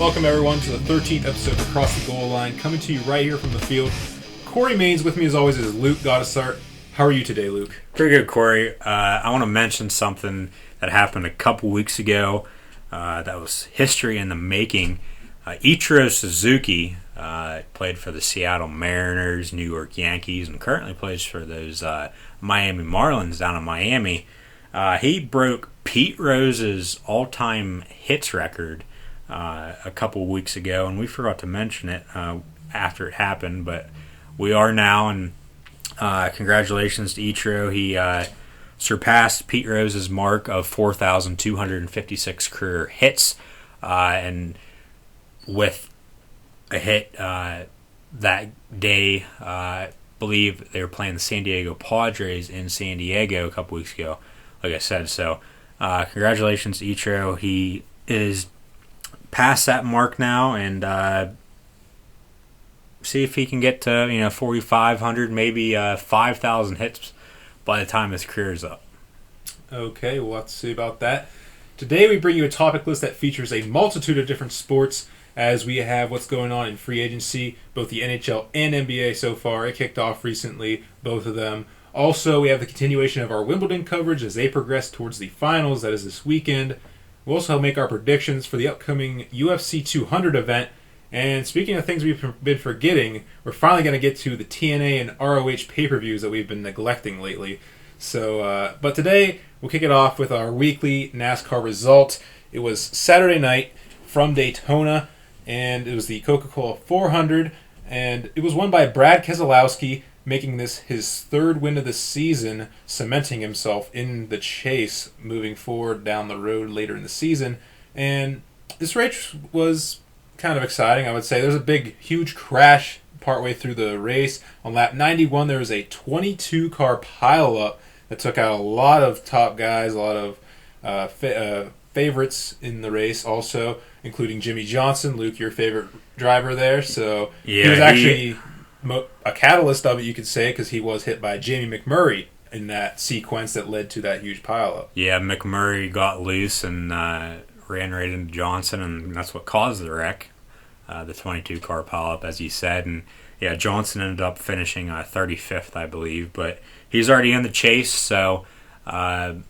Welcome everyone to the 13th episode of Across the Goal Line, coming to you right here from the field. Corey Maines with me as always is Luke Goddessart. How are you today, Luke? Pretty good, Corey. I want to mention something that happened a couple weeks ago that was history in the making. Ichiro Suzuki played for the Seattle Mariners, New York Yankees, and currently plays for those Miami Marlins down in Miami. He broke Pete Rose's all-time hits record a couple weeks ago, and we forgot to mention it after it happened, but we are now, and congratulations to Ichiro. He surpassed Pete Rose's mark of 4,256 career hits, and with a hit that day, I believe they were playing the San Diego Padres in San Diego a couple weeks ago, like I said. So congratulations to Ichiro. He is past that mark now, and see if he can get to 4,500, maybe 5,000 hits by the time his career is up. Okay, we'll have to see about that. Today we bring you a topic list that features a multitude of different sports, as we have what's going on in free agency, both the NHL and NBA so far. It kicked off recently, both of them. Also, we have the continuation of our Wimbledon coverage as they progress towards the finals, that is this weekend. We'll also make our predictions for the upcoming UFC 200 event. And speaking of things we've been forgetting, we're finally going to get to the TNA and ROH Pay-Per-Views that we've been neglecting lately. So, but today, we'll kick it off with our weekly NASCAR result. It was Saturday night from Daytona, and it was the Coca-Cola 400, and it was won by Brad Keselowski, making this his third win of the season, cementing himself in the chase moving forward down the road later in the season. And this race was kind of exciting, I would say. There's a big, huge crash partway through the race. On lap 91, there was a 22-car pileup that took out a lot of top guys, a lot of favorites in the race also, including Jimmy Johnson, Luke, your favorite driver there. So yeah, he was actually a catalyst of it, you could say, because he was hit by Jamie McMurray in that sequence that led to that huge pileup. Yeah, McMurray got loose and ran right into Johnson, and that's what caused the wreck, the 22-car pileup, as you said. And yeah, Johnson ended up finishing 35th, I believe, but he's already in the chase, so and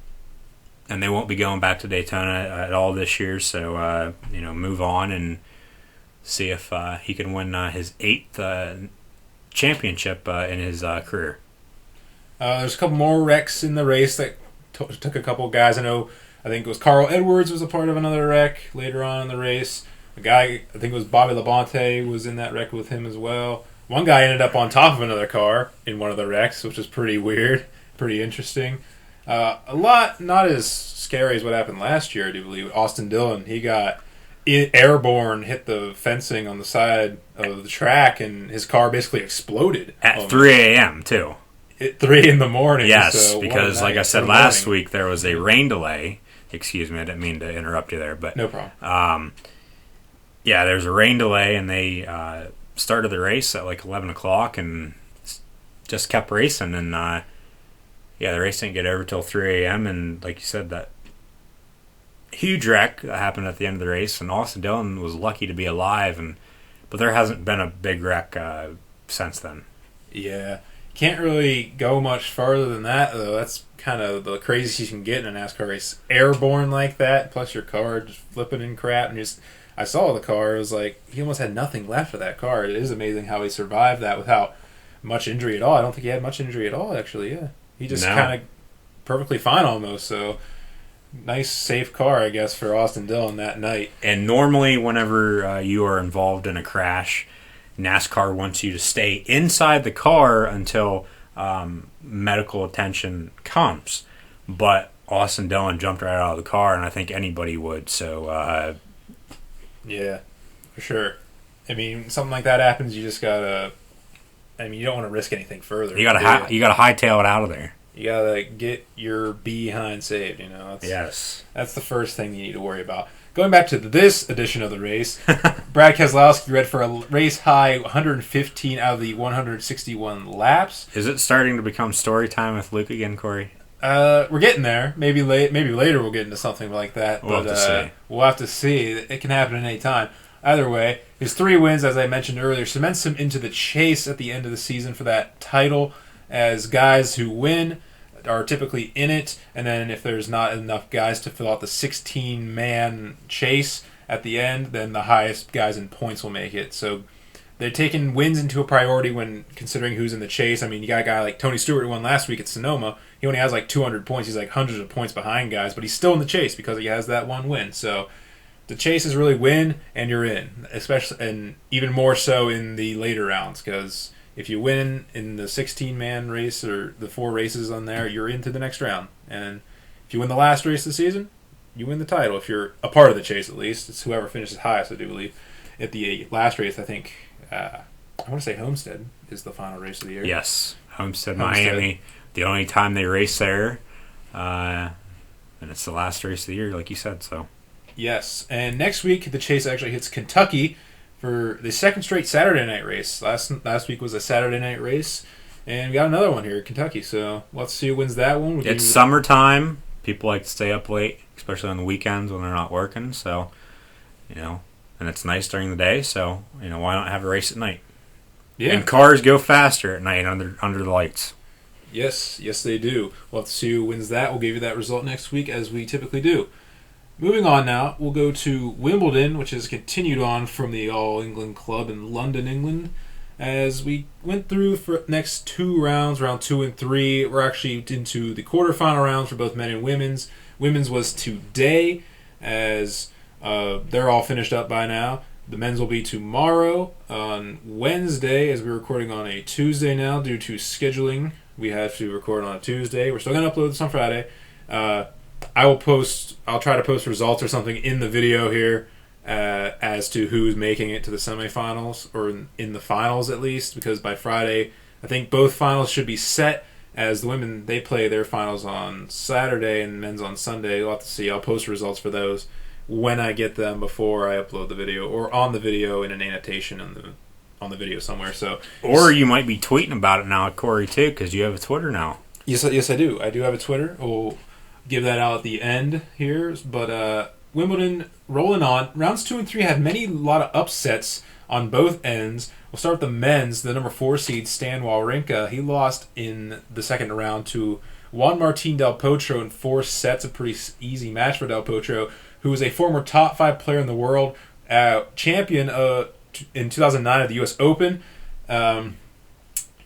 they won't be going back to Daytona at all this year, so move on and see if he can win his 8th championship in his career. There's a couple more wrecks in the race that took a couple guys. I think it was Carl Edwards was a part of another wreck later on in the race. A guy, I think it was Bobby Labonte, was in that wreck with him as well. One guy ended up on top of another car in one of the wrecks, which was pretty weird, pretty interesting. A lot not as scary as what happened last year, I do believe. Austin Dillon, he got airborne, hit the fencing on the side of the track, and his car basically exploded. At 3 a.m., too. At 3 in the morning. Yes, so because like I said last week, there was a rain delay. Excuse me, I didn't mean to interrupt you there. But no problem. Yeah, there's a rain delay, and they started the race at like 11 o'clock and just kept racing. And the race didn't get over till 3 a.m. And like you said, that huge wreck that happened at the end of the race. And Austin Dillon was lucky to be alive, but there hasn't been a big wreck since then. Yeah. Can't really go much farther than that, though. That's kind of the craziest you can get in a NASCAR race. Airborne like that, plus your car just flipping and crap. And I saw the car. It was like he almost had nothing left of that car. It is amazing how he survived that without much injury at all. I don't think he had much injury at all, actually. Yeah, he just kind of perfectly fine almost. So nice, safe car, I guess, for Austin Dillon that night. And normally, whenever you are involved in a crash, NASCAR wants you to stay inside the car until medical attention comes. But Austin Dillon jumped right out of the car, and I think anybody would. So, yeah, for sure. I mean, something like that happens, you just gotta. I mean, you don't want to risk anything further. You gotta hightail it out of there. You gotta get your behind saved. Yes, that's the first thing you need to worry about. Going back to this edition of the race, Brad Keselowski read for a race high 115 out of the 161 laps. Is it starting to become story time with Luke again, Corey? We're getting there. Maybe later we'll get into something like that. We'll have to see. We'll have to see. It can happen at any time. either way, his 3 wins, as I mentioned earlier, cements him into the chase at the end of the season for that title, as guys who win are typically in it, and then if there's not enough guys to fill out the 16-man chase at the end, then the highest guys in points will make it. So they're taking wins into a priority when considering who's in the chase. I mean, you got a guy like Tony Stewart who won last week at Sonoma. He only has like 200 points. He's like hundreds of points behind guys, but he's still in the chase because he has that one win. So the chase is really win and you're in, especially, and even more so in the later rounds, because if you win in the 16-man race or the 4 races on there, you're into the next round. And if you win the last race of the season, you win the title. If you're a part of the chase, at least. It's whoever finishes highest, I do believe. At the last race, I think, I want to say Homestead is the final race of the year. Yes, Homestead, Miami. The only time they race there. And it's the last race of the year, like you said. So Yes, and next week, the chase actually hits Kentucky for the second straight Saturday night race. Last week was a Saturday night race, and we got another one here at Kentucky. So let's see who wins that one. It's summertime. People like to stay up late, especially on the weekends when they're not working. So, and it's nice during the day. So, why not have a race at night? Yeah. And cars go faster at night under the lights. Yes, they do. We'll have to see who wins that. We'll give you that result next week, as we typically do. Moving on now, we'll go to Wimbledon, which has continued on from the All England Club in London, England. As we went through for next 2 rounds, round 2 and 3, we're actually into the quarterfinal rounds for both men and women's. Women's was today, as they're all finished up by now. The men's will be tomorrow on Wednesday, as we're recording on a Tuesday now due to scheduling. We have to record on a Tuesday. We're still going to upload this on Friday. I'll try to post results or something in the video here as to who's making it to the semifinals, or in the finals at least, because by Friday, I think both finals should be set, as the women, they play their finals on Saturday and men's on Sunday. We'll have to see. I'll post results for those when I get them before I upload the video, or on the video in an annotation on the video somewhere. Or you might be tweeting about it now, Corey, too, because you have a Twitter now. Yes, I do. I do have a Twitter. We'll give that out at the end here, but Wimbledon rolling on. Rounds 2 and 3 had a lot of upsets on both ends. We'll start with the men's. The number 4 seed, Stan Wawrinka, he lost in the second round to Juan Martín Del Potro in 4 sets. A pretty easy match for Del Potro, who was a former top 5 player in the world, champion in 2009 at the U.S. Open.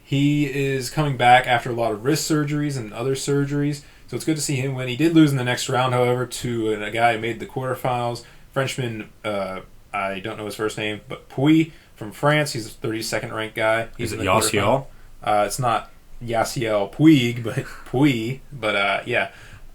He is coming back after a lot of wrist surgeries and other surgeries. So it's good to see him win. He did lose in the next round, however, to a guy who made the quarterfinals, Frenchman, I don't know his first name, but Puy from France. He's a 32nd ranked guy. Is it Yaciel? It's not Yaciel Puig, but Puy. But yeah.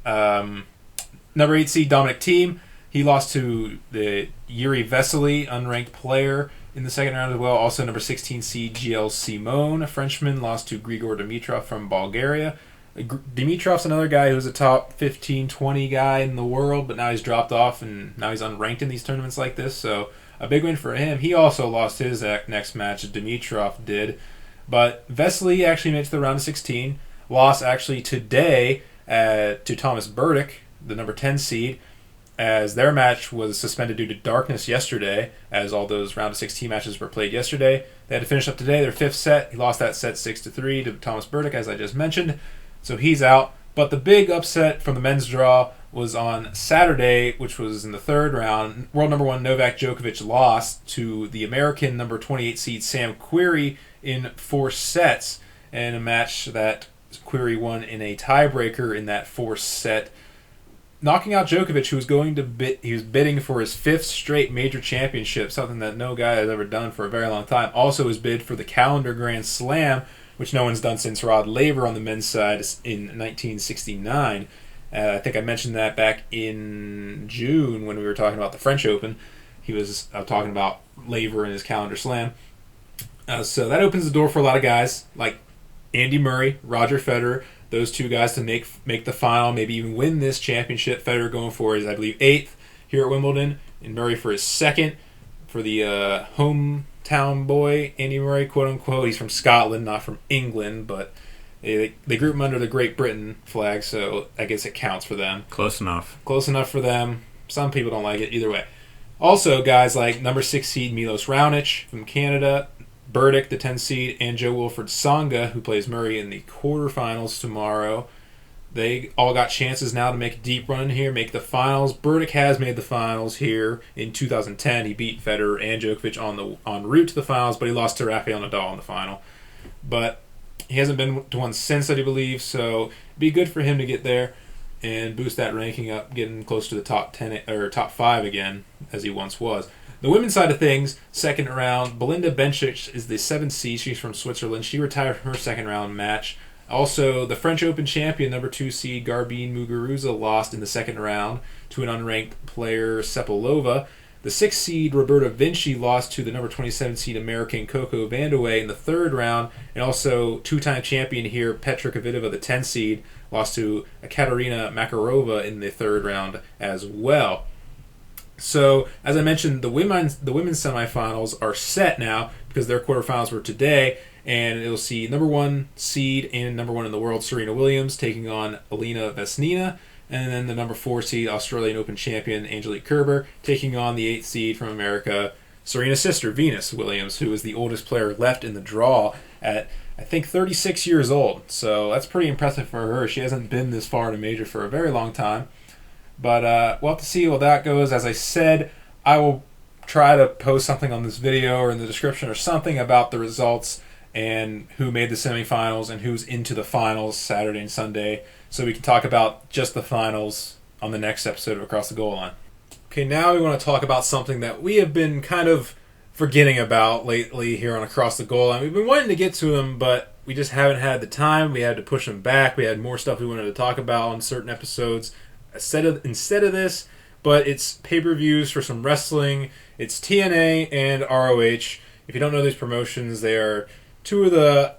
Number 8 seed, Dominic Thiem. He lost to the Yuri Vesely, unranked player, in the second round as well. Also number 16 seed, GL Simon, a Frenchman, lost to Grigor Dimitrov from Bulgaria. Dimitrov's another guy who's a top 15, 20 guy in the world, but now he's dropped off and now he's unranked in these tournaments like this. So a big win for him. He also lost his next match, Dimitrov did. But Vesely actually made it to the round of 16. Lost actually today to Thomas Burdick, the number 10 seed, as their match was suspended due to darkness yesterday, as all those round of 16 matches were played yesterday. They had to finish up today, their 5th set. He lost that set 6-3 to Thomas Burdick, as I just mentioned. So he's out. But the big upset from the men's draw was on Saturday, which was in the 3rd round. World number 1 Novak Djokovic lost to the American number 28 seed Sam Querrey in 4 sets, in a match that Querrey won in a tiebreaker in that 4th set, knocking out Djokovic, who was he was bidding for his 5th straight major championship, something that no guy has ever done for a very long time. Also his bid for the calendar Grand Slam, which no one's done since Rod Laver on the men's side in 1969. I think I mentioned that back in June when we were talking about the French Open. He was talking about Laver and his calendar slam. So that opens the door for a lot of guys like Andy Murray, Roger Federer, those 2 guys to make the final, maybe even win this championship. Federer going for his, I believe, 8th here at Wimbledon, and Murray for his 2nd. For the hometown boy, Andy Murray, quote-unquote, he's from Scotland, not from England, but they group him under the Great Britain flag, so I guess it counts for them. Close enough. Close enough for them. Some people don't like it. Either way. Also, guys like number 6 seed Milos Raonic from Canada, Burdick, the 10 seed, and Joe Wilfred Songa, who plays Murray in the quarterfinals tomorrow. They all got chances now to make a deep run here, make the finals. Burdick has made the finals here in 2010. He beat Federer and Djokovic en route to the finals, but he lost to Rafael Nadal in the final. But he hasn't been to one since, I believe, so it'd be good for him to get there and boost that ranking up, getting close to the top 10 or top 5 again, as he once was. The women's side of things, second round, Belinda Bencic is the 7th seed. She's from Switzerland. She retired from her second round match. Also, the French Open champion, number 2 seed Garbine Muguruza, lost in the second round to an unranked player, Sepulova. The 6th seed Roberta Vinci lost to the number 27 seed American Coco Vandeweghe in the third round. And also, two-time champion here, Petra Kvitova, the 10th seed, lost to Katerina Makarova in the third round as well. So, as I mentioned, the women's semifinals are set now because their quarterfinals were today. And it'll see number 1 seed and number 1 in the world, Serena Williams, taking on Elena Vesnina. And then the number 4 seed, Australian Open champion, Angelique Kerber, taking on the 8th seed from America, Serena's sister, Venus Williams, who is the oldest player left in the draw at, I think, 36 years old. So that's pretty impressive for her. She hasn't been this far in a major for a very long time. But we'll have to see how that goes. As I said, I will try to post something on this video or in the description or something about the results and who made the semifinals and who's into the finals Saturday and Sunday, so we can talk about just the finals on the next episode of Across the Goal Line. Okay, now we want to talk about something that we have been kind of forgetting about lately here on Across the Goal Line. We've been wanting to get to them, but we just haven't had the time. We had to push them back. We had more stuff we wanted to talk about on certain episodes instead of this, but it's pay-per-views for some wrestling. It's TNA and ROH. If you don't know these promotions, they are two of the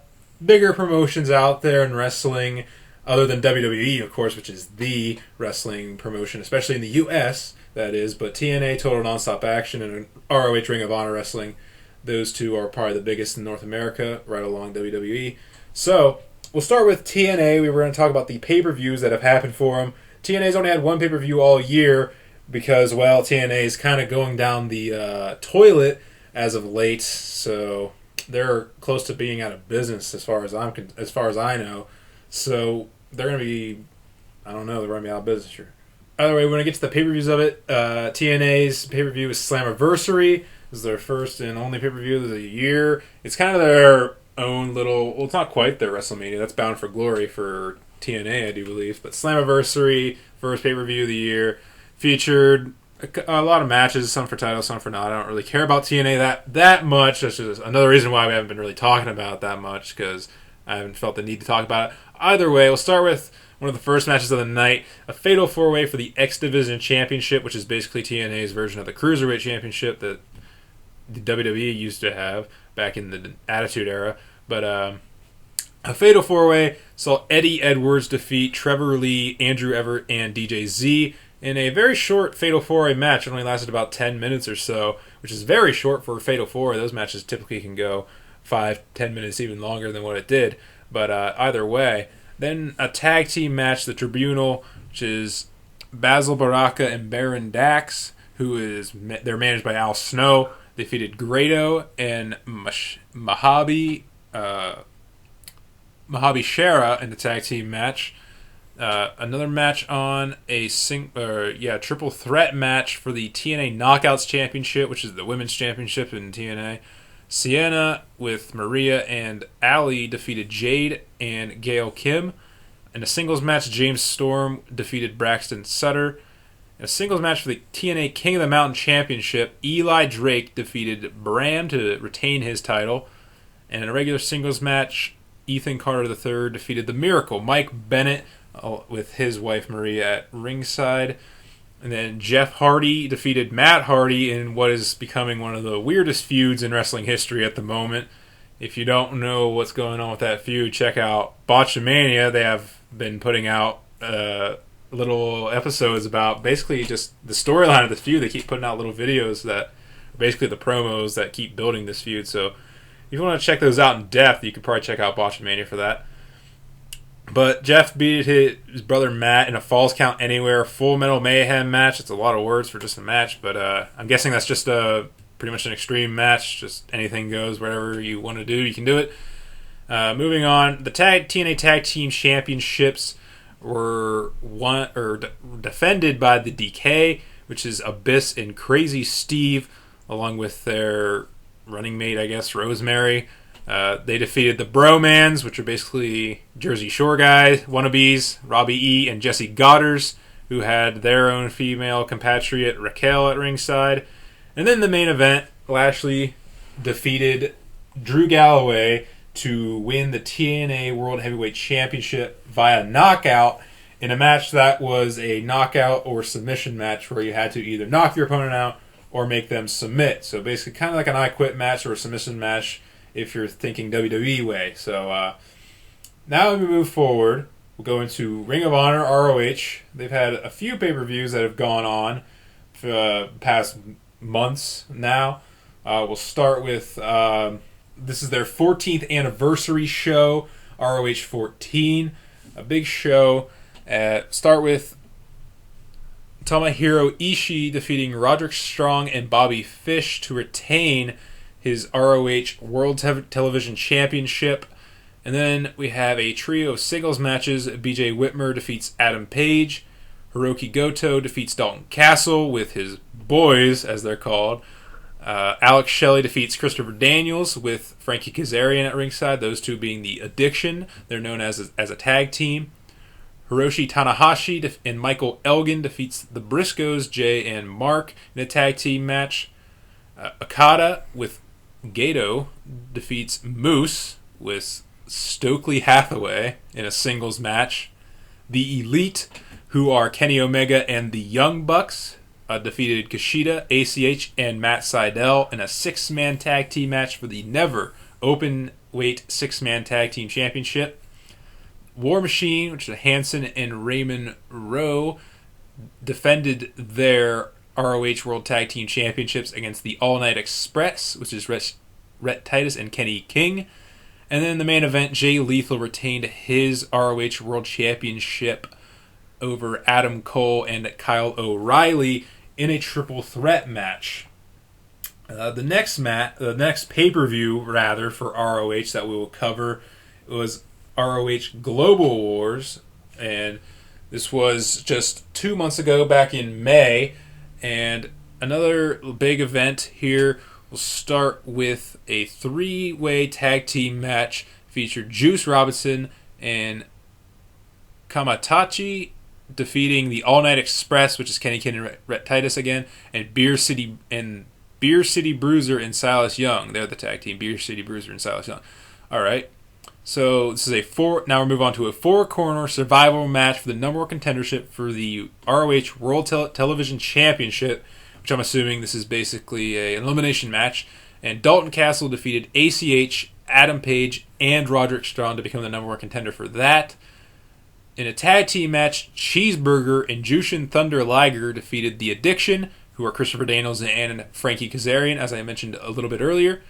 bigger promotions out there in wrestling, other than WWE, of course, which is the wrestling promotion, especially in the U.S., that is. But TNA, Total Nonstop Action, and ROH, Ring of Honor Wrestling, those two are probably the biggest in North America, right along WWE. So, we'll start with TNA. We were going to talk about the pay-per-views that have happened for them. TNA's only had one pay-per-view all year because, well, TNA is kind of going down the toilet as of late, so they're close to being out of business as far as I know. So they're going to be, I don't know, they're going to be out of business here. Either way, we're going to get to the pay-per-views of it. TNA's pay-per-view is Slammiversary. This is their first and only pay-per-view of the year. It's kind of their own little, well, it's not quite their WrestleMania. That's Bound for Glory for TNA, I do believe. But Slammiversary, first pay-per-view of the year, featured a lot of matches, some for titles, some for not. I don't really care about TNA that much. That's just another reason why we haven't been really talking about it that much, because I haven't felt the need to talk about it. Either way, we'll start with one of the first matches of the night, a Fatal 4-Way for the X Division Championship, which is basically TNA's version of the Cruiserweight Championship that the WWE used to have back in the Attitude Era. But a Fatal 4-Way saw Eddie Edwards defeat Trevor Lee, Andrew Everett, and DJ Z in a very short Fatal 4-Way match. It only lasted about 10 minutes or so, which is very short for a Fatal 4-Way. Those matches typically can go 5-10 minutes, even longer than what it did. But either way. Then a tag team match, the Tribunal, which is Basil Baraka and Baron Dax, they're managed by Al Snow, defeated Grado and Mahabi Shera in the tag team match. Another match on a triple threat match for the TNA Knockouts Championship, which is the women's championship in TNA. Sienna with Maria and Ali defeated Jade and Gail Kim. In a singles match, James Storm defeated Braxton Sutter. In a singles match for the TNA King of the Mountain Championship, Eli Drake defeated Bram to retain his title. And in a regular singles match, Ethan Carter III defeated The Miracle, Mike Bennett, with his wife Maria at ringside. And then Jeff Hardy defeated Matt Hardy in what is becoming one of the weirdest feuds in wrestling history at the moment. If you don't know what's going on with that feud, check out Botchamania. They have been putting out little episodes about basically just the storyline of this feud. They keep putting out little videos that are basically the promos that keep building this feud. So if you want to check those out in depth, you could probably check out Botchamania for that. But Jeff beat his brother Matt in a Falls Count Anywhere Full Metal Mayhem match. It's a lot of words for just a match, but I'm guessing that's just pretty much an extreme match. Just anything goes, whatever you want to do, you can do it. Moving on, the TNA Tag Team Championships were defended by the DK, which is Abyss and Crazy Steve, along with their running mate, I guess, Rosemary. They defeated the Bromans, which are basically Jersey Shore guys, wannabes, Robbie E. and Jesse Godders, who had their own female compatriot, Raquel, at ringside. And then the main event, Lashley defeated Drew Galloway to win the TNA World Heavyweight Championship via knockout in a match that was a knockout or submission match where you had to either knock your opponent out or make them submit. So basically kind of like an I Quit match or a submission match if you're thinking WWE way. So now we move forward. We'll go into Ring of Honor, ROH. They've had a few pay-per-views that have gone on for the past months now. We'll start with, this is their 14th anniversary show, ROH 14. A big show. Start with Tomohiro Ishii defeating Roderick Strong and Bobby Fish to retain his ROH World Television Championship. And then we have a trio of singles matches. BJ Whitmer defeats Adam Page. Hiroki Goto defeats Dalton Castle with his boys, as they're called. Alex Shelley defeats Christopher Daniels with Frankie Kazarian at ringside, those two being the Addiction. They're known as a tag team. Hiroshi Tanahashi and Michael Elgin defeats the Briscoes, Jay and Mark, in a tag team match. Okada with Gato defeats Moose with Stokely Hathaway in a singles match. The Elite, who are Kenny Omega and the Young Bucks, defeated Kushida, ACH, and Matt Sydal in a 6-man tag team match for the Never Open Weight 6-man tag team championship. War Machine, which is Hanson and Raymond Rowe, defended their ROH World Tag Team Championships against the All Night Express, which is Rhett Titus and Kenny King. And then in the main event, Jay Lethal retained his ROH World Championship over Adam Cole and Kyle O'Reilly in a triple threat match. The next pay-per-view, rather, for ROH that we will cover was ROH Global Wars, and this was just 2 months ago, back in May. And another big event here. We'll start with a 3-way tag team match featured Juice Robinson and Kamatachi defeating the All Night Express, which is Kenny King and Rhett Titus again, and Beer City Bruiser and Silas Young. They're the tag team, Beer City Bruiser and Silas Young. All right. So this is now we move on to a 4-corner survival match for the number 1 contendership for the ROH World Television Championship, which I'm assuming this is basically an elimination match. And Dalton Castle defeated ACH, Adam Page, and Roderick Strong to become the number 1 contender for that. In a tag team match, Cheeseburger and Jushin Thunder Liger defeated the Addiction, who are Christopher Daniels and Frankie Kazarian, as I mentioned a little bit earlier.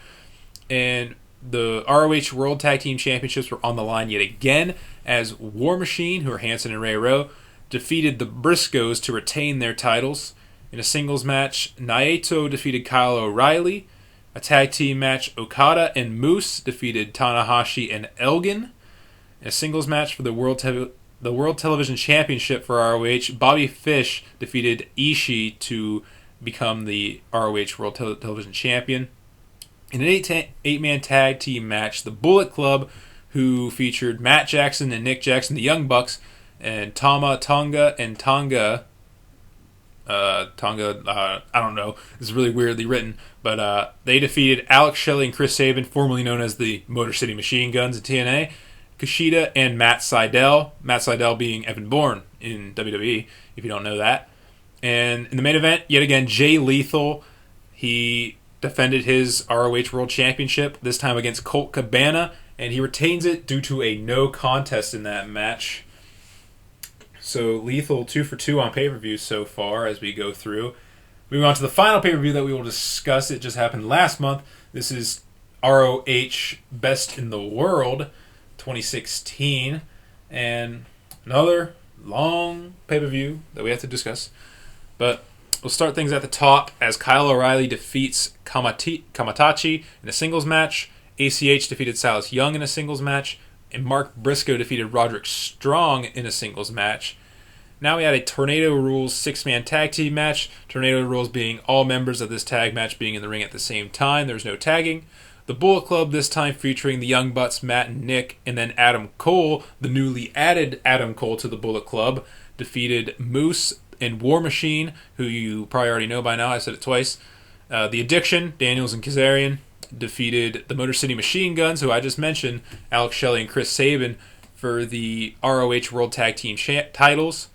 And the ROH World Tag Team Championships were on the line yet again, as War Machine, who are Hanson and Ray Rowe, defeated the Briscoes to retain their titles. In a singles match, Naito defeated Kyle O'Reilly. A tag team match, Okada and Moose defeated Tanahashi and Elgin. In a singles match for the World Television Championship for ROH, Bobby Fish defeated Ishii to become the ROH World Television Champion. In an 8-man tag team match, the Bullet Club, who featured Matt Jackson and Nick Jackson, the Young Bucks, and Tonga, I don't know, it's really weirdly written, but they defeated Alex Shelley and Chris Sabin, formerly known as the Motor City Machine Guns at TNA, Kushida, and Matt Sydal being Evan Bourne in WWE, if you don't know that. And in the main event, yet again, Jay Lethal, he defended his ROH World Championship, this time against Colt Cabana, and he retains it due to a no contest in that match. So Lethal 2 for 2 on pay-per-views so far as we go through. Moving on to the final pay-per-view that we will discuss. It just happened last month. This is ROH Best in the World 2016. and another long pay-per-view that we have to discuss. But we'll start things at the top as Kyle O'Reilly defeats Kamatachi in a singles match. ACH defeated Silas Young in a singles match. And Mark Briscoe defeated Roderick Strong in a singles match. Now we had a Tornado Rules 6-man tag team match. Tornado Rules being all members of this tag match being in the ring at the same time. There's no tagging. The Bullet Club this time featuring the Young Bucks, Matt and Nick, and then Adam Cole, the newly added Adam Cole to the Bullet Club, defeated Moose and War Machine, who you probably already know by now. I said it twice. The Addiction, Daniels and Kazarian, defeated the Motor City Machine Guns, who I just mentioned, Alex Shelley and Chris Sabin, for the ROH World Tag Team titles.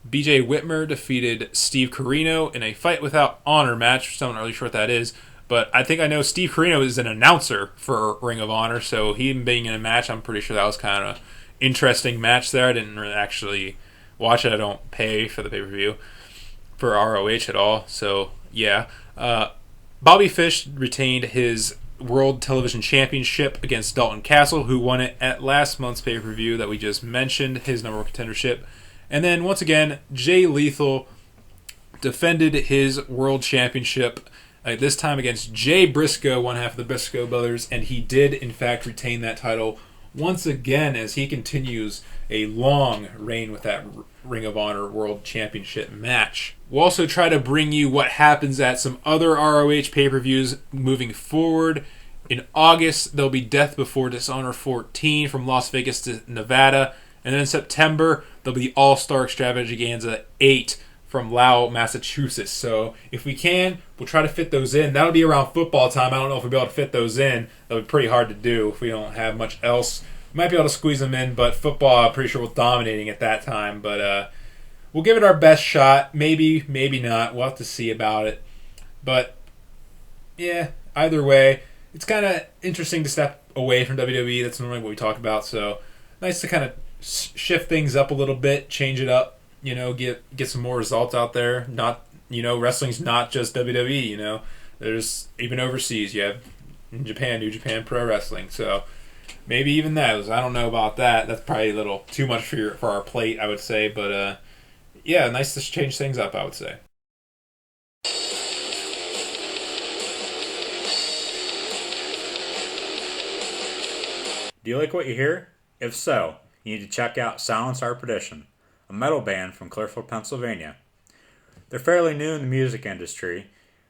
BJ Whitmer defeated Steve Corino in a Fight Without Honor match, which I'm not really sure what that is. But I think I know Steve Corino is an announcer for Ring of Honor, so him being in a match, I'm pretty sure that was kind of an interesting match there. I didn't really actually watch it. I don't pay for the pay-per-view for ROH at all, so yeah. Bobby Fish retained his World Television Championship against Dalton Castle, who won it at last month's pay-per-view that we just mentioned, his number one contendership. And then, once again, Jay Lethal defended his World Championship, this time against Jay Briscoe, one half of the Briscoe brothers, and he did, in fact, retain that title once again as he continues a long reign with that Ring of Honor World Championship match. We'll also try to bring you what happens at some other ROH pay-per-views moving forward. In August, there'll be Death Before Dishonor 14 from Las Vegas to Nevada. And then in September, there'll be All-Star Extravaganza 8 from Lowell, Massachusetts. So if we can, we'll try to fit those in. That'll be around football time. I don't know if we'll be able to fit those in. That'll be pretty hard to do if we don't have much else. We might be able to squeeze them in, but football, I'm pretty sure we're dominating at that time. But we'll give it our best shot. Maybe, maybe not. We'll have to see about it. But, yeah, either way, it's kind of interesting to step away from WWE. That's normally what we talk about. So nice to kind of shift things up a little bit, change it up, get some more results out there. Not, wrestling's not just WWE, There's even overseas, you have in Japan, New Japan Pro Wrestling. So maybe even those. I don't know about that. That's probably a little too much for our plate, I would say. But yeah, nice to change things up, I would say. Do you like what you hear? If so, you need to check out Silence Our Perdition, a metal band from Clearfield, Pennsylvania. They're fairly new in the music industry,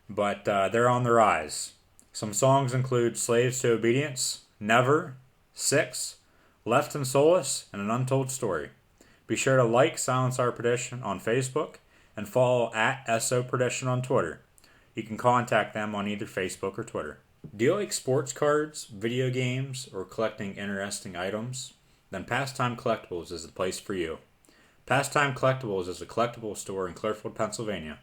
but they're on the rise. Some songs include Slaves to Obedience, Never, Six, Left and Solace, and An Untold Story. Be sure to like Silence Our Perdition on Facebook and follow at SO Perdition on Twitter. You can contact them on either Facebook or Twitter. Do you like sports cards, video games, or collecting interesting items? Then Pastime Collectibles is the place for you. Pastime Collectibles is a collectible store in Clearfield, Pennsylvania.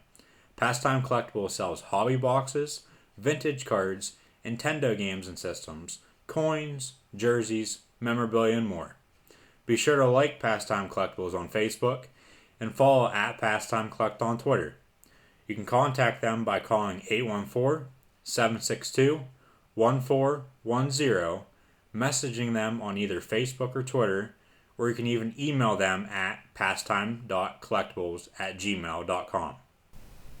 Pastime Collectibles sells hobby boxes, vintage cards, Nintendo games and systems, coins, jerseys, memorabilia, and more. Be sure to like Pastime Collectibles on Facebook and follow at Pastime Collect on Twitter. You can contact them by calling 814-762-1410, messaging them on either Facebook or Twitter, or you can even email them at pastime.collectibles@gmail.com.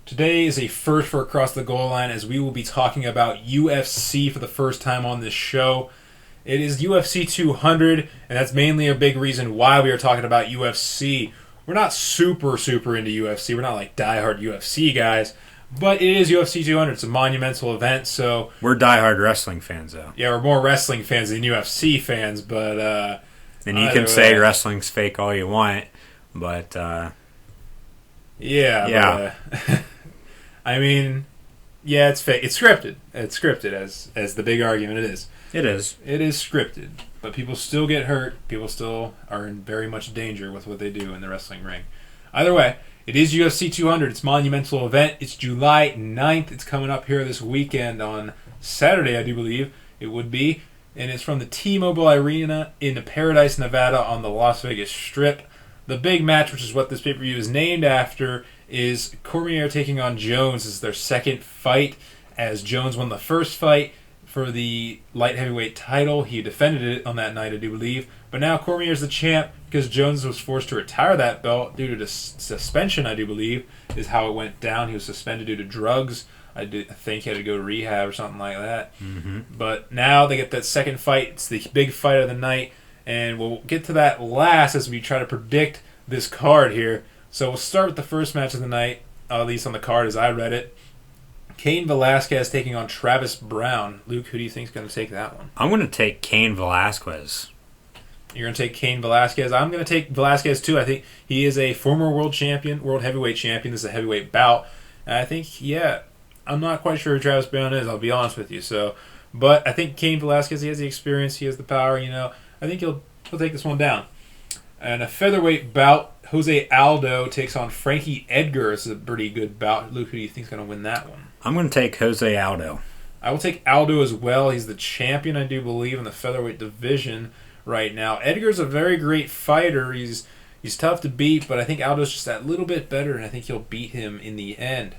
Today is a first for Across the Goal Line as we will be talking about UFC for the first time on this show. It is UFC 200, and that's mainly a big reason why we are talking about UFC. We're not super into UFC. We're not like diehard UFC guys, but it is UFC 200. It's a monumental event, so... We're diehard wrestling fans, though. Yeah, we're more wrestling fans than UFC fans, but... and you can say wrestling's fake all you want, but... Yeah. But, I mean, yeah, it's fake. It's scripted. It's scripted, as the big argument it is. It is. It is scripted, but people still get hurt. People still are in very much danger with what they do in the wrestling ring. Either way, it is UFC 200. It's a monumental event. It's July 9th. It's coming up here this weekend on Saturday, I do believe it would be. And it's from the T-Mobile Arena in Paradise, Nevada on the Las Vegas Strip. The big match, which is what this pay-per-view is named after, is Cormier taking on Jones. This is their second fight, as Jones won the first fight for the light heavyweight title. He defended it on that night, I do believe. But now Cormier is the champ because Jones was forced to retire that belt due to suspension, I do believe, is how it went down. He was suspended due to drugs. I think he had to go to rehab or something like that. Mm-hmm. But now they get that second fight. It's the big fight of the night. And we'll get to that last as we try to predict this card here. So we'll start with the first match of the night, at least on the card as I read it. Cain Velasquez taking on Travis Brown. Luke, who do you think is going to take that one? I'm going to take Cain Velasquez. You're going to take Cain Velasquez. I'm going to take Velasquez too. I think he is a former world champion, world heavyweight champion. This is a heavyweight bout. And I think, I'm not quite sure who Travis Brown is, I'll be honest with you. But I think Cain Velasquez, he has the experience, he has the power, I think he'll take this one down. And a featherweight bout, Jose Aldo takes on Frankie Edgar. It's a pretty good bout. Luke, who do you think is going to win that one? I'm going to take Jose Aldo. I will take Aldo as well. He's the champion, I do believe, in the featherweight division right now. Edgar's a very great fighter. He's tough to beat, but I think Aldo's just that little bit better, and I think he'll beat him in the end.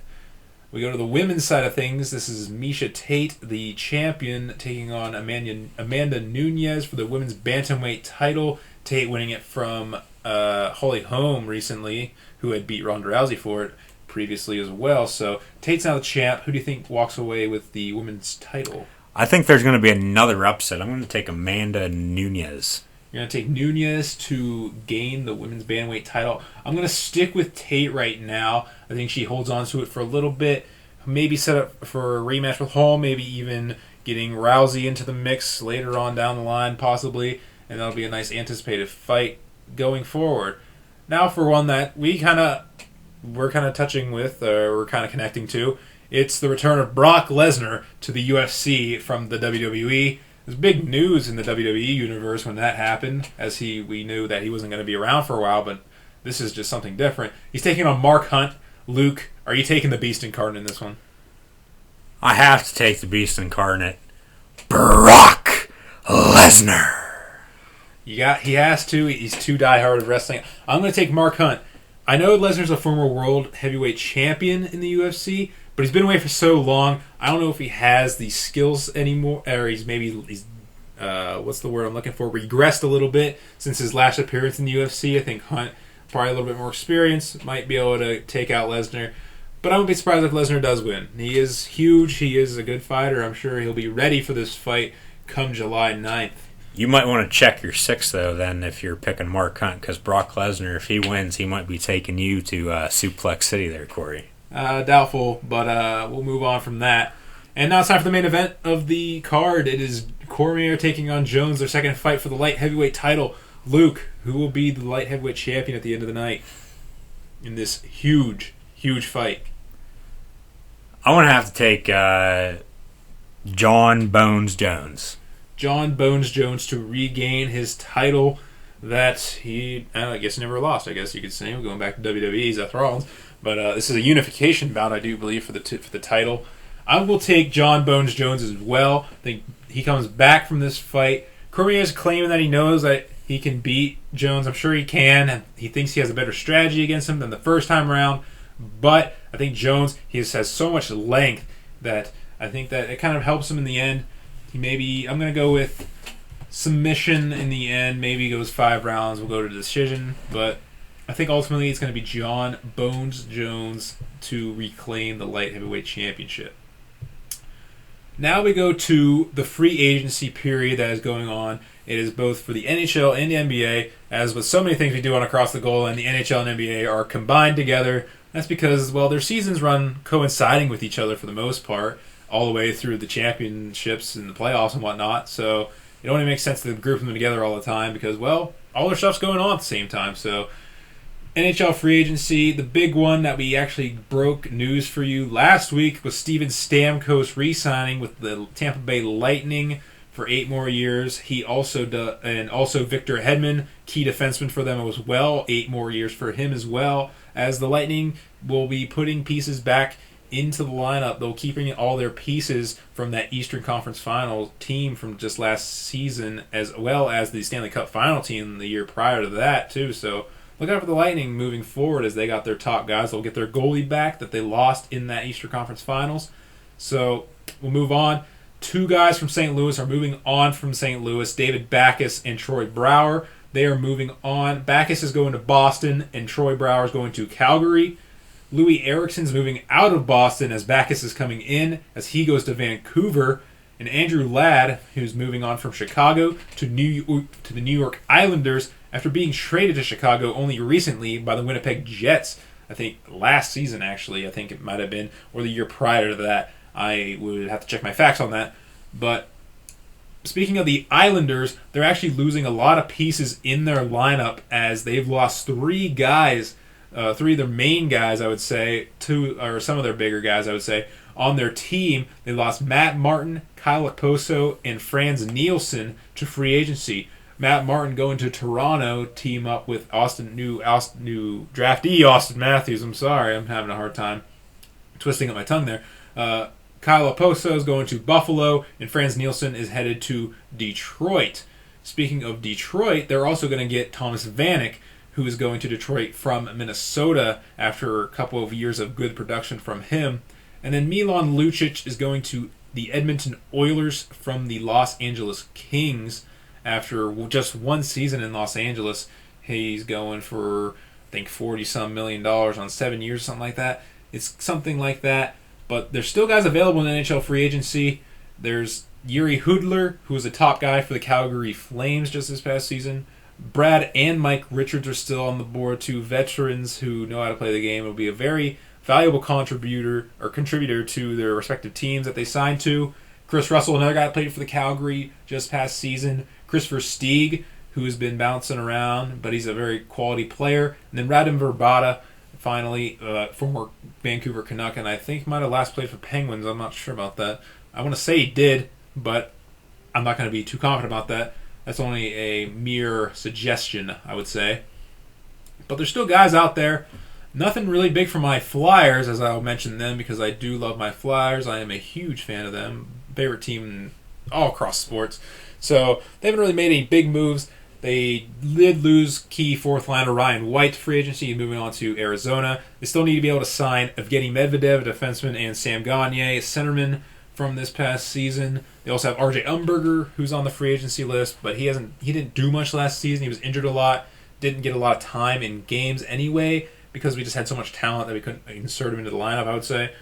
We go to the women's side of things. This is Miesha Tate, the champion, taking on Amanda Nunes for the women's bantamweight title. Tate winning it from Holly Holm recently, who had beat Ronda Rousey for it previously as well. So Tate's now the champ. Who do you think walks away with the women's title? I think there's going to be another upset. I'm going to take Amanda Nunes. You're going to take Nunes to gain the women's bantamweight title. I'm going to stick with Tate right now. I think she holds on to it for a little bit. Maybe set up for a rematch with Hall. Maybe even getting Rousey into the mix later on down the line, possibly. And that'll be a nice anticipated fight going forward. Now for one that we're kind of touching with, or we're kind of connecting to. It's the return of Brock Lesnar to the UFC from the WWE. There's big news in the WWE universe when that happened, as we knew that he wasn't going to be around for a while, but this is just something different. He's taking on Mark Hunt. Luke, are you taking the Beast Incarnate in this one? I have to take the Beast Incarnate. Brock Lesnar. He has to. He's too diehard of wrestling. I'm going to take Mark Hunt. I know Lesnar's a former world heavyweight champion in the UFC, but he's been away for so long. I don't know if he has the skills anymore, or he's what's the word I'm looking for? Regressed a little bit since his last appearance in the UFC. I think Hunt, probably a little bit more experience, might be able to take out Lesnar. But I wouldn't be surprised if Lesnar does win. He is huge. He is a good fighter. I'm sure he'll be ready for this fight come July 9th. You might want to check your six, though, then, if you're picking Mark Hunt, because Brock Lesnar, if he wins, he might be taking you to Suplex City there, Corey. Doubtful, but we'll move on from that. And now it's time for the main event of the card. It is Cormier taking on Jones, their second fight for the light heavyweight title. Luke, who will be the light heavyweight champion at the end of the night in this huge, huge fight? I'm going to have to take John Bones Jones. John Bones Jones to regain his title that he, I guess, never lost, I guess you could say, going back to WWE, Seth Rollins. But this is a unification bout, I do believe, for the title. I will take John Bones Jones as well. I think he comes back from this fight. Cormier is claiming that he knows that he can beat Jones. I'm sure he can. And he thinks he has a better strategy against him than the first time around. But I think Jones, he just has so much length that I think that it kind of helps him in the end. I'm going to go with submission in the end. Maybe he goes 5 rounds. We'll go to decision. But I think ultimately it's going to be John Bones Jones to reclaim the light heavyweight championship. Now we go to the free agency period that is going on. It is both for the NHL and the NBA. As with so many things we do on Across the Goal, and the NHL and NBA are combined together. That's because, well, their seasons run coinciding with each other for the most part, all the way through the championships and the playoffs and whatnot. So it only makes sense to group them together all the time because, well, all their stuff's going on at the same time. So NHL free agency, the big one that we actually broke news for you last week was Steven Stamkos re-signing with the Tampa Bay Lightning for 8 more years. He also and also Victor Hedman, key defenseman for them as well, 8 more years for him as well. As the Lightning will be putting pieces back into the lineup, they'll keeping all their pieces from that Eastern Conference Final team from just last season, as well as the Stanley Cup Final team the year prior to that too. So look out for the Lightning moving forward as they got their top guys. They'll get their goalie back that they lost in that Eastern Conference Finals. So we'll move on. Two guys from St. Louis are moving on from St. Louis, David Backus and Troy Brower. They are moving on. Backus is going to Boston, and Troy Brower is going to Calgary. Louis Erickson's moving out of Boston as Backus is coming in as he goes to Vancouver. And Andrew Ladd, who's moving on from Chicago to the New York Islanders after being traded to Chicago only recently by the Winnipeg Jets. I think last season, actually. I think it might have been, or the year prior to that. I would have to check my facts on that. But speaking of the Islanders, they're actually losing a lot of pieces in their lineup as they've lost three guys, three of their main guys, I would say, two or some of their bigger guys, I would say, on their team. They lost Matt Martin, Kyle Okposo, and Franz Nielsen to free agency. Matt Martin going to Toronto, team up with new draftee Austin Matthews. I'm sorry, I'm having a hard time twisting up my tongue there. Kyle Okposo is going to Buffalo, and Franz Nielsen is headed to Detroit. Speaking of Detroit, they're also going to get Thomas Vanek, who is going to Detroit from Minnesota after a couple of years of good production from him. And then Milan Lucic is going to the Edmonton Oilers from the Los Angeles Kings after just one season in Los Angeles. He's going for, I think, $40-some million on 7 years, something like that. It's something like that. But there's still guys available in NHL free agency. There's Yuri Hudler, who was a top guy for the Calgary Flames just this past season. Brad and Mike Richards are still on the board, two veterans who know how to play the game. It'll be a very valuable contributor to their respective teams that they signed to. Chris Russell, another guy that played for the Calgary just past season. Christopher Stieg, who has been bouncing around, but he's a very quality player. And then Radim Verbata, finally, former Vancouver Canuck, and I think he might have last played for Penguins. I'm not sure about that. I want to say he did, but I'm not going to be too confident about that. That's only a mere suggestion, I would say. But there's still guys out there. Nothing really big for my Flyers, as I'll mention them, because I do love my Flyers. I am a huge fan of them. Favorite team all across sports. So they haven't really made any big moves. They did lose key fourth liner Ryan White to free agency, moving on to Arizona. They still need to be able to sign Evgeny Medvedev, a defenseman, and Sam Gagner, a centerman, from this past season. They also have RJ Umberger, who's on the free agency list, but he didn't do much last season. He was injured a lot, didn't get a lot of time in games anyway, because we just had so much talent that we couldn't insert him into the lineup, I would say.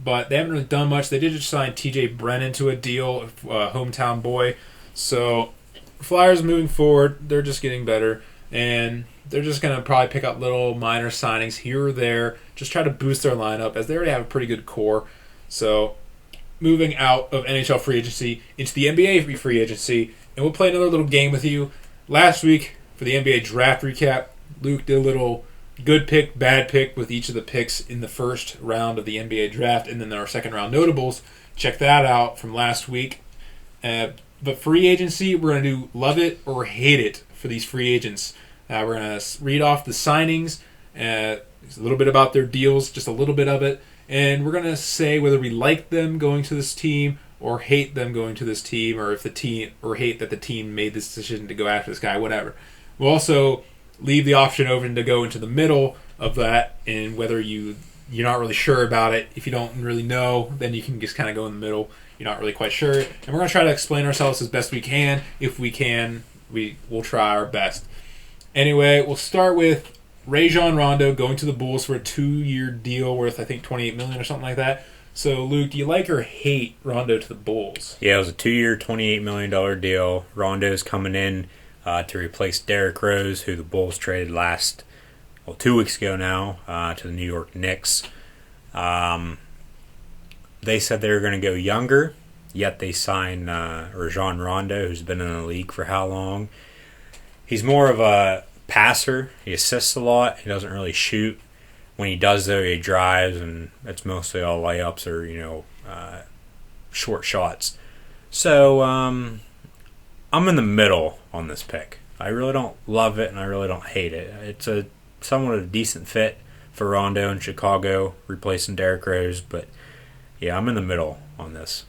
But they haven't really done much. They did just sign TJ Brennan to a deal, hometown boy. So Flyers moving forward, they're just getting better, and they're just going to probably pick up little minor signings here or there, just try to boost their lineup, as they already have a pretty good core. So moving out of NHL free agency into the NBA free agency, and we'll play another little game with you. Last week, for the NBA draft recap, Luke did a little good pick, bad pick with each of the picks in the first round of the NBA draft, and then our second round notables. Check that out from last week. But free agency, we're going to do love it or hate it for these free agents. We're going to read off the signings, a little bit about their deals, just a little bit of it, and we're going to say whether we like them going to this team or hate them going to this team, or if the team, or hate that the team made this decision to go after this guy, whatever. We'll also leave the option open to go into the middle of that, and whether you're not really sure about it. If you don't really know, then you can just kind of go in the middle. You're not really quite sure. And we're going to try to explain ourselves as best we can. If we can, we'll try our best. Anyway, we'll start with Rajon Rondo going to the Bulls for a 2-year deal worth, I think, $28 million or something like that. So, Luke, do you like or hate Rondo to the Bulls? Yeah, it was a 2-year, $28 million deal. Rondo's coming in to replace Derrick Rose, who the Bulls traded 2 weeks ago now, to the New York Knicks. They said they were going to go younger, yet they signed Rajon Rondo, who's been in the league for how long? He's more of a passer. He assists a lot. He doesn't really shoot. When he does, though, he drives, and it's mostly all layups or, short shots. So, I'm in the middle on this pick. I really don't love it, and I really don't hate it. It's a somewhat a decent fit for Rondo in Chicago, replacing Derrick Rose, but yeah, I'm in the middle on this.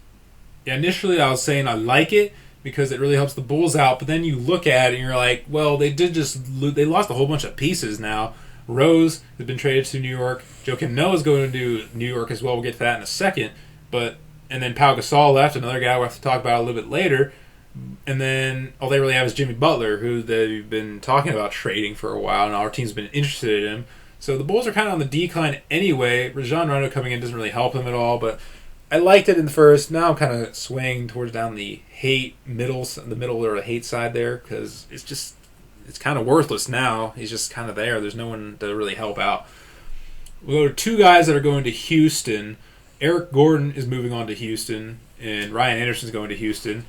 Yeah, initially I was saying I like it because it really helps the Bulls out, but then you look at it and you're like, well, they lost a whole bunch of pieces now. Rose has been traded to New York. Joakim Noah is going to New York as well. We'll get to that in a second. But And then Pau Gasol left, another guy we'll have to talk about a little bit later. And then all they really have is Jimmy Butler, who they've been talking about trading for a while, and our team's been interested in him. So the Bulls are kind of on the decline anyway. Rajon Rondo coming in doesn't really help them at all, but I liked it in the first. Now I'm kind of swaying towards down the middle or the hate side there, because it's kind of worthless now. He's just kind of there. There's no one to really help out. We'll go to two guys that are going to Houston. Eric Gordon is moving on to Houston, and Ryan Anderson's going to Houston.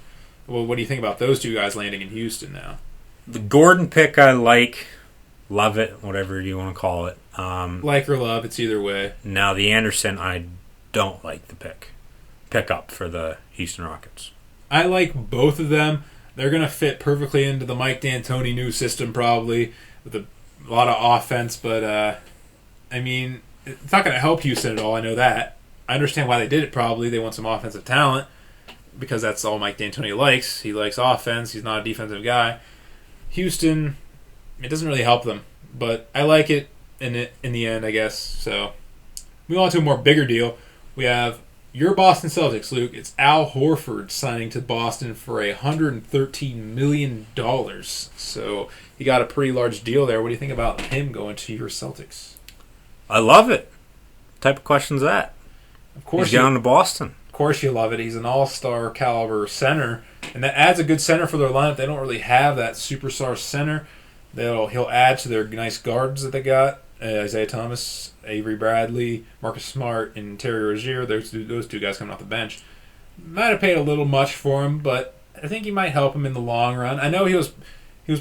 Well, what do you think about those two guys landing in Houston now? The Gordon pick I like. Love it, whatever you want to call it. Like or love, it's either way. Now, the Anderson, I don't like the pick up for the Houston Rockets. I like both of them. They're going to fit perfectly into the Mike D'Antoni new system, probably, with a lot of offense. But, I mean, it's not going to help Houston at all. I know that. I understand why they did it, probably. They want some offensive talent, because that's all Mike D'Antoni likes. He likes offense. He's not a defensive guy. Houston, it doesn't really help them. But I like it in the end, I guess. So, moving on to a more bigger deal. We have your Boston Celtics, Luke. It's Al Horford signing to Boston for $113 million. So he got a pretty large deal there. What do you think about him going to your Celtics? I love it. What type of question is that? Of course, he's going to Boston. Of course you love it. He's an all-star caliber center, and that adds a good center for their lineup. They don't really have that superstar center. He'll add to their nice guards that they got. Isaiah Thomas, Avery Bradley, Marcus Smart, and Terry Rozier. Those two guys coming off the bench. Might have paid a little much for him, but I think he might help him in the long run. I know he was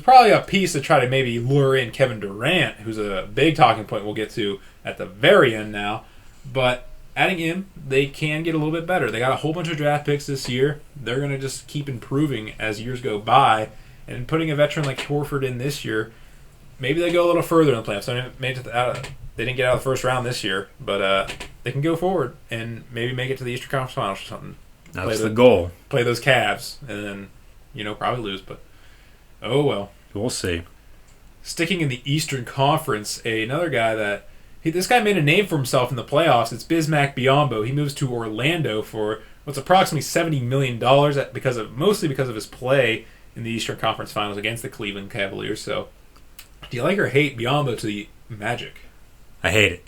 probably a piece to try to maybe lure in Kevin Durant, who's a big talking point we'll get to at the very end now. But adding him, they can get a little bit better. They got a whole bunch of draft picks this year. They're going to just keep improving as years go by. And putting a veteran like Horford in this year, maybe they go a little further in the playoffs. They didn't get out of the first round this year, but they can go forward and maybe make it to the Eastern Conference Finals or something. That's the goal. Play those Cavs and then, probably lose, but oh well. We'll see. Sticking in the Eastern Conference, another guy this guy made a name for himself in the playoffs. It's Bismack Biyombo. He moves to Orlando for what's approximately $70 million mostly because of his play in the Eastern Conference Finals against the Cleveland Cavaliers. So, do you like or hate Biyombo to the Magic? I hate it.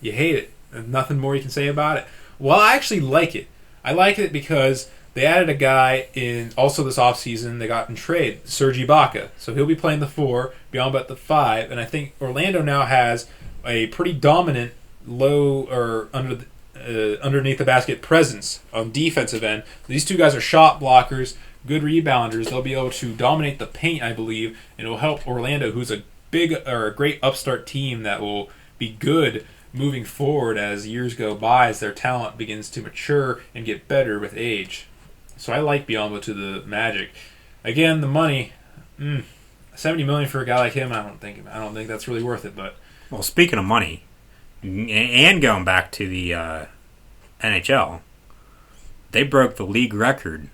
You hate it. There's nothing more you can say about it. Well, I actually like it. I like it because they added a guy in also this offseason. They got in trade, Serge Ibaka. So he'll be playing the 4, Biyombo at the 5, and I think Orlando now has a pretty dominant low or underneath the basket presence on defensive end. These two guys are shot blockers, good rebounders. They'll be able to dominate the paint, I believe, and it will help Orlando, who's a great upstart team that will be good moving forward as years go by, as their talent begins to mature and get better with age. So I like Biyombo to the Magic. Again, the money, $70 million for a guy like him, I don't think that's really worth it. But well, speaking of money, and going back to the NHL, they broke the league record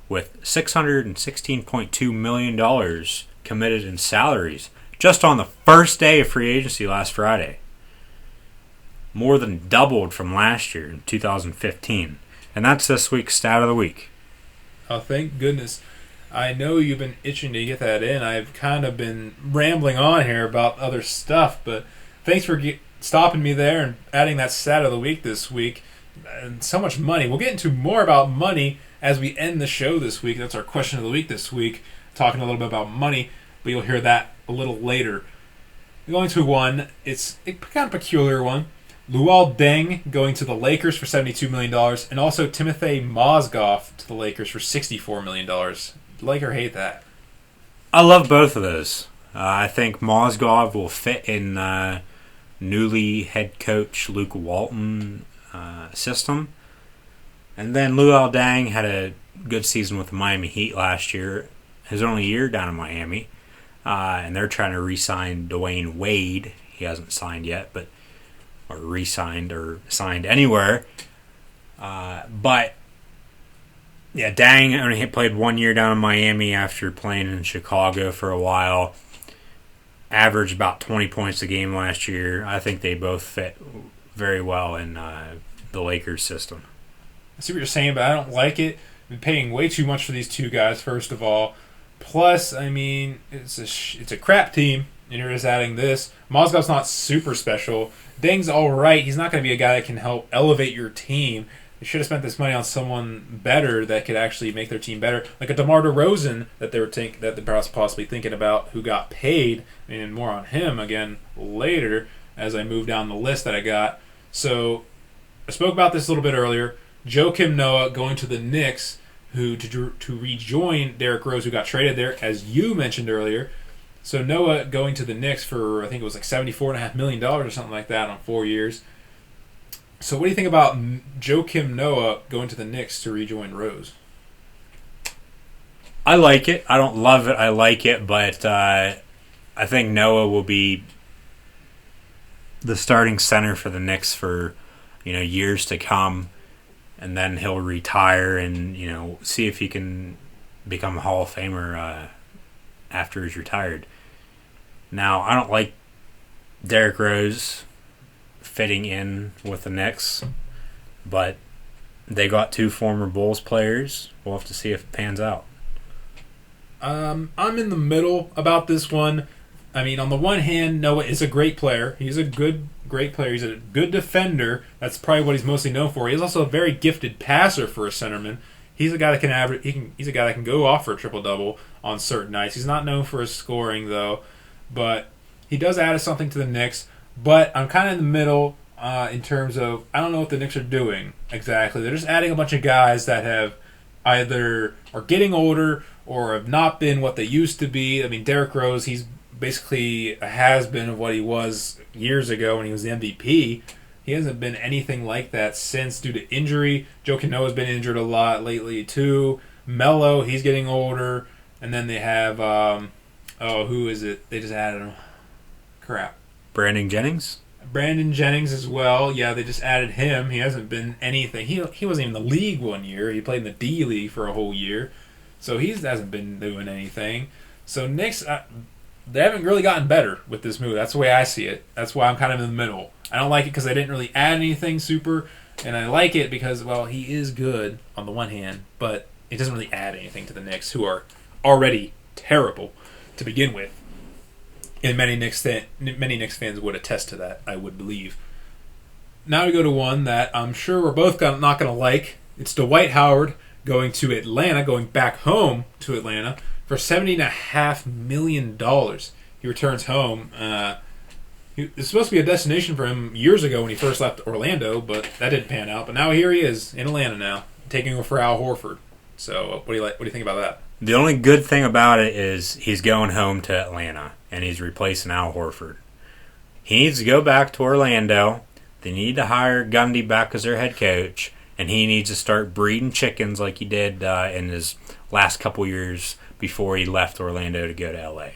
with $616.2 million committed in salaries just on the first day of free agency last Friday. More than doubled from last year in 2015. And that's this week's stat of the week. Oh, thank goodness. I know you've been itching to get that in. I've kind of been rambling on here about other stuff, but thanks for stopping me there and adding that stat of the week this week. And so much money. We'll get into more about money as we end the show this week. That's our question of the week this week, talking a little bit about money, but you'll hear that a little later. Going to one, it's a kind of peculiar one. Luol Deng going to the Lakers for $72 million, and also Timothy Mozgov to the Lakers for $64 million. Like or hate that? I love both of those. I think Mozgov will fit in newly head coach Luke Walton system. And then Luol Deng had a good season with the Miami Heat last year. His only year down in Miami. And they're trying to re-sign Dwayne Wade. He hasn't signed yet, or re-signed or signed anywhere. But yeah, Deng only played 1 year down in Miami after playing in Chicago for a while. Averaged about 20 points a game last year. I think they both fit very well in the Lakers system. I see what you're saying, but I don't like it. I've been paying way too much for these two guys, first of all. Plus, I mean, it's a crap team, and you're just adding this. Mozgov's not super special. Deng's all right. He's not going to be a guy that can help elevate your team. They should have spent this money on someone better that could actually make their team better, like a DeMar DeRozan that they're possibly thinking about, who got paid. And more on him again later as I move down the list that I got. So I spoke about this a little bit earlier. Joakim Noah going to the Knicks, who to rejoin Derrick Rose, who got traded there, as you mentioned earlier. So Noah going to the Knicks for, I think it was like $74.5 million or something like that on 4 years. So what do you think about Joakim Noah going to the Knicks to rejoin Rose? I like it. I don't love it. I like it, but I think Noah will be the starting center for the Knicks for years to come, and then he'll retire and see if he can become a Hall of Famer after he's retired. Now, I don't like Derrick Rose fitting in with the Knicks, but they got two former Bulls players. We'll have to see if it pans out. I'm in the middle about this one. I mean, on the one hand, Noah is a great player. He's a great player. He's a good defender. That's probably what he's mostly known for. He's also a very gifted passer for a centerman. He's a guy that can average. He's a guy that can go off for a triple-double on certain nights. He's not known for his scoring, though, but he does add something to the Knicks. But I'm kind of in the middle in terms of I don't know what the Knicks are doing exactly. They're just adding a bunch of guys that have either are getting older or have not been what they used to be. I mean, Derrick Rose, he's basically a has-been of what he was years ago when he was the MVP. He hasn't been anything like that since due to injury. Joakim Noah's been injured a lot lately too. Melo, he's getting older. And then they have, who is it? They just added him. Crap. Brandon Jennings as well. Yeah, they just added him. He hasn't been anything. He wasn't even in the league 1 year. He played in the D League for a whole year. So he hasn't been doing anything. So Knicks, they haven't really gotten better with this move. That's the way I see it. That's why I'm kind of in the middle. I don't like it because they didn't really add anything super, and I like it because, well, he is good on the one hand, but it doesn't really add anything to the Knicks, who are already terrible to begin with. And many Knicks fans would attest to that, I would believe. Now we go to one that I'm sure we're both not going to like. It's Dwight Howard going to Atlanta, going back home to Atlanta for $70.5 million. He returns home. It's supposed to be a destination for him years ago when he first left Orlando, but that didn't pan out. But now here he is in Atlanta now, taking over for Al Horford. So what do you think about that? The only good thing about it is he's going home to Atlanta, and he's replacing Al Horford. He needs to go back to Orlando. They need to hire Gundy back as their head coach, and he needs to start breeding chickens like he did in his last couple years before he left Orlando to go to L.A.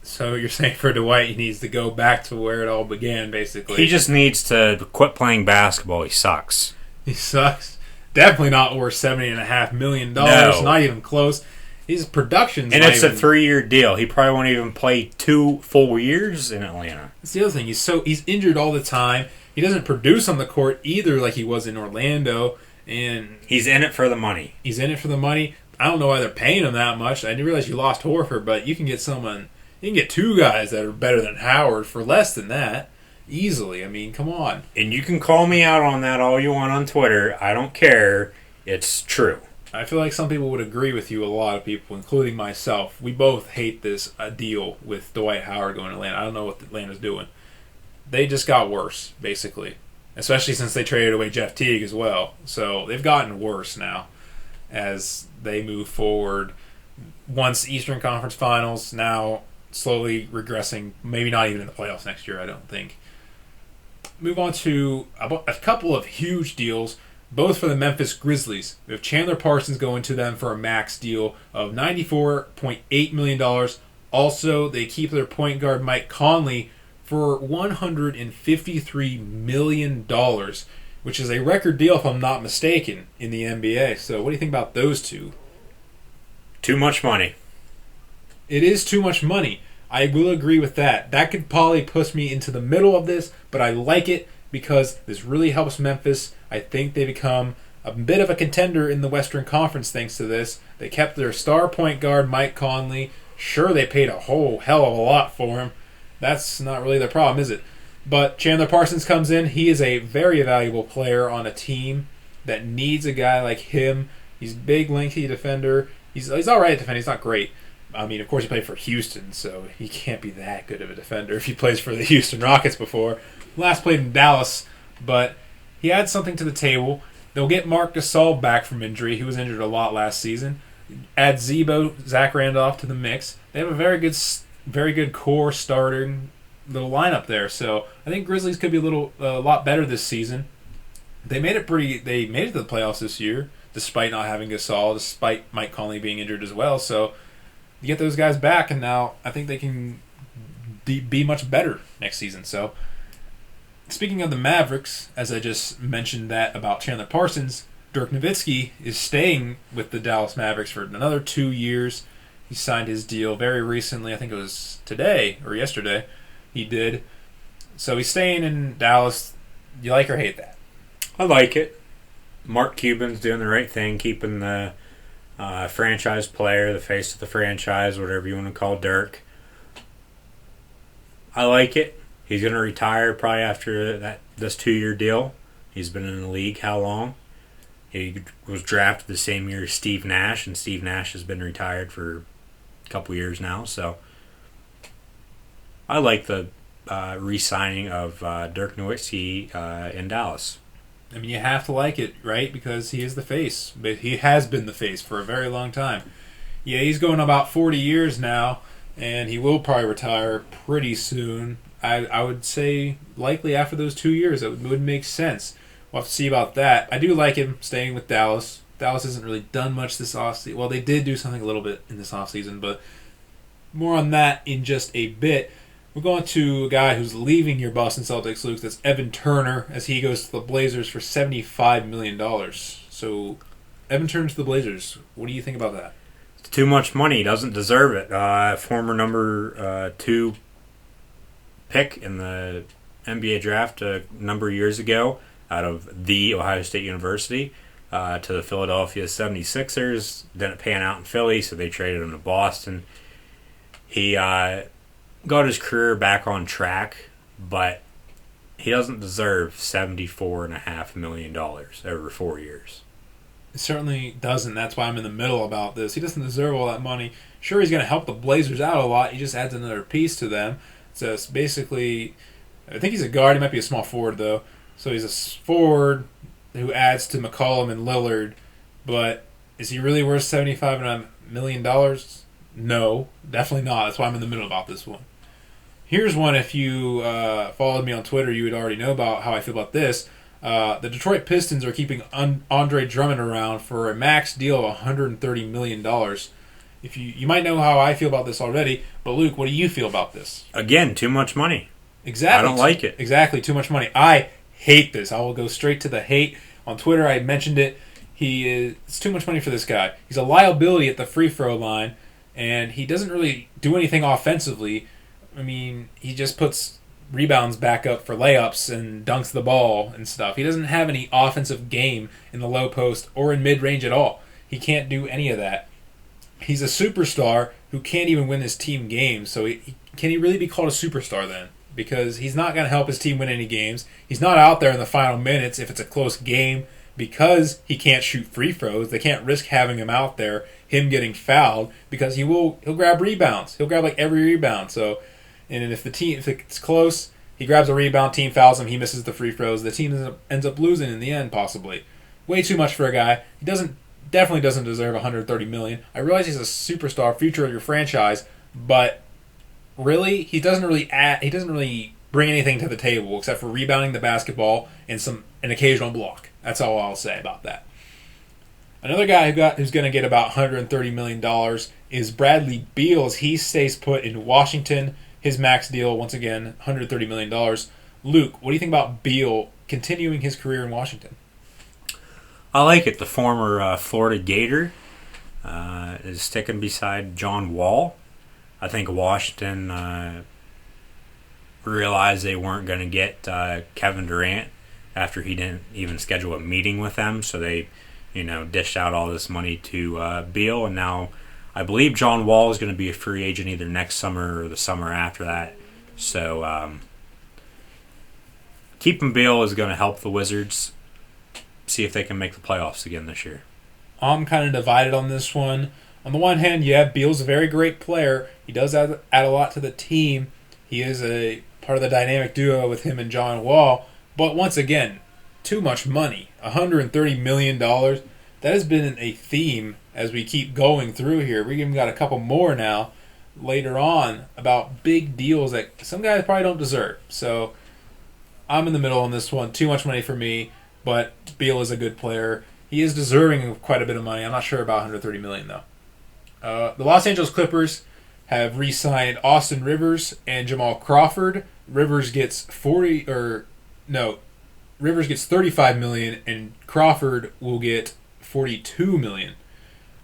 So you're saying for Dwight, he needs to go back to where it all began, basically. He just needs to quit playing basketball. He sucks. He sucks. Definitely not worth $70.5 million. No. Not even close. His production's and it's a 3-year deal. He probably won't even play 2 full years in Atlanta. That's the other thing. He's injured all the time. He doesn't produce on the court either like he was in Orlando. And he's in it for the money. He's in it for the money. I don't know why they're paying him that much. I didn't realize you lost Horford, but you can get someone. You can get 2 guys that are better than Howard for less than that. Easily. I mean, come on. And you can call me out on that all you want on Twitter. I don't care. It's true. I feel like some people would agree with you, a lot of people, including myself. We both hate this deal with Dwight Howard going to Atlanta. I don't know what Atlanta's doing. They just got worse, basically. Especially since they traded away Jeff Teague as well. So they've gotten worse now as they move forward. Once Eastern Conference Finals, now slowly regressing. Maybe not even in the playoffs next year, I don't think. Move on to a couple of huge deals, both for the Memphis Grizzlies. We have Chandler Parsons going to them for a max deal of $94.8 million. Also, they keep their point guard Mike Conley for $153 million, which is a record deal, if I'm not mistaken, in the NBA. So what do you think about those two? Too much money. It is too much money. I will agree with that. That could probably push me into the middle of this, but I like it because this really helps Memphis. I think they become a bit of a contender in the Western Conference thanks to this. They kept their star point guard, Mike Conley. Sure, they paid a whole hell of a lot for him. That's not really their problem, is it? But Chandler Parsons comes in. He is a very valuable player on a team that needs a guy like him. He's a big, lengthy defender. He's all right at defending. He's not great. I mean, of course, he played for Houston, so he can't be that good of a defender if he plays for the Houston Rockets before. Last played in Dallas, but he adds something to the table. They'll get Marc Gasol back from injury. He was injured a lot last season. Add Zebo, Zach Randolph to the mix. They have a very good core starting little lineup there. So I think Grizzlies could be a lot better this season. They made it to the playoffs this year, despite not having Gasol, despite Mike Conley being injured as well. So you get those guys back, and now I think they can be much better next season. So, speaking of the Mavericks, as I just mentioned that about Chandler Parsons, Dirk Nowitzki is staying with the Dallas Mavericks for another 2 years. He signed his deal very recently. I think it was today or yesterday he did. So he's staying in Dallas. You like or hate that? I like it. Mark Cuban's doing the right thing, keeping the franchise player, the face of the franchise, whatever you want to call Dirk. I like it. He's going to retire probably after this 2-year deal. He's been in the league how long? He was drafted the same year as Steve Nash, and Steve Nash has been retired for a couple years now. So I like the re-signing of Dirk Nowitzki in Dallas. I mean, you have to like it, right? Because he is the face. But he has been the face for a very long time. Yeah, he's going about 40 years now, and he will probably retire pretty soon. I would say likely after those 2 years. It would make sense. We'll have to see about that. I do like him staying with Dallas. Dallas hasn't really done much this offseason. Well, they did do something a little bit in this offseason, but more on that in just a bit. We're going to a guy who's leaving your Boston Celtics, Luke. That's Evan Turner, as he goes to the Blazers for $75 million. So, Evan Turner to the Blazers. What do you think about that? It's too much money. He doesn't deserve it. Former number 2 pick in the NBA draft a number of years ago out of the Ohio State University to the Philadelphia 76ers. Didn't pan out in Philly, so they traded him to Boston. He got his career back on track, but he doesn't deserve $74.5 million over 4 years. It certainly doesn't. That's why I'm in the middle about this. He doesn't deserve all that money. Sure, he's going to help the Blazers out a lot. He just adds another piece to them. So it's basically, I think he's a guard. He might be a small forward, though. So he's a forward who adds to McCollum and Lillard. But is he really worth $75 million? No, definitely not. That's why I'm in the middle about this one. Here's one, if you followed me on Twitter, you would already know about how I feel about this. The Detroit Pistons are keeping Andre Drummond around for a max deal of $130 million. If you might know how I feel about this already, but Luke, what do you feel about this? Again, too much money. Exactly. I don't like it. Exactly, too much money. I hate this. I will go straight to the hate. On Twitter, I mentioned it. It's too much money for this guy. He's a liability at the free throw line, and he doesn't really do anything offensively. I mean, he just puts rebounds back up for layups and dunks the ball and stuff. He doesn't have any offensive game in the low post or in mid-range at all. He can't do any of that. He's a superstar who can't even win his team games. So can he really be called a superstar then? Because he's not going to help his team win any games. He's not out there in the final minutes if it's a close game because he can't shoot free throws. They can't risk having him out there, him getting fouled, because he'll grab rebounds. He'll grab like every rebound. So, and if it's close, he grabs a rebound, team fouls him, he misses the free throws. The team ends up losing in the end, possibly. Way too much for a guy. He definitely doesn't deserve $130 million. I realize he's a superstar, future of your franchise, but really, he doesn't really bring anything to the table except for rebounding the basketball and an occasional block. That's all I'll say about that. Another guy who's going to get about $130 million is Bradley Beal, as he stays put in Washington. His max deal, once again, $130 million. Luke, what do you think about Beal continuing his career in Washington? I like it. The former Florida Gator is sticking beside John Wall. I think Washington realized they weren't going to get Kevin Durant after he didn't even schedule a meeting with them. So they, dished out all this money to Beal, and now I believe John Wall is going to be a free agent either next summer or the summer after that. So keeping Beal is going to help the Wizards see if they can make the playoffs again this year. I'm kind of divided on this one. On the one hand, yeah, Beal's a very great player. He does add a lot to the team. He is a part of the dynamic duo with him and John Wall. But once again, too much money. $130 million. That has been a theme as we keep going through here. We even got a couple more now later on about big deals that some guys probably don't deserve. So I'm in the middle on this one. Too much money for me, but Beal is a good player. He is deserving of quite a bit of money. I'm not sure about $130 million though. The Los Angeles Clippers have re-signed Austin Rivers and Jamal Crawford. Rivers gets $35 million, and Crawford will get $42 million.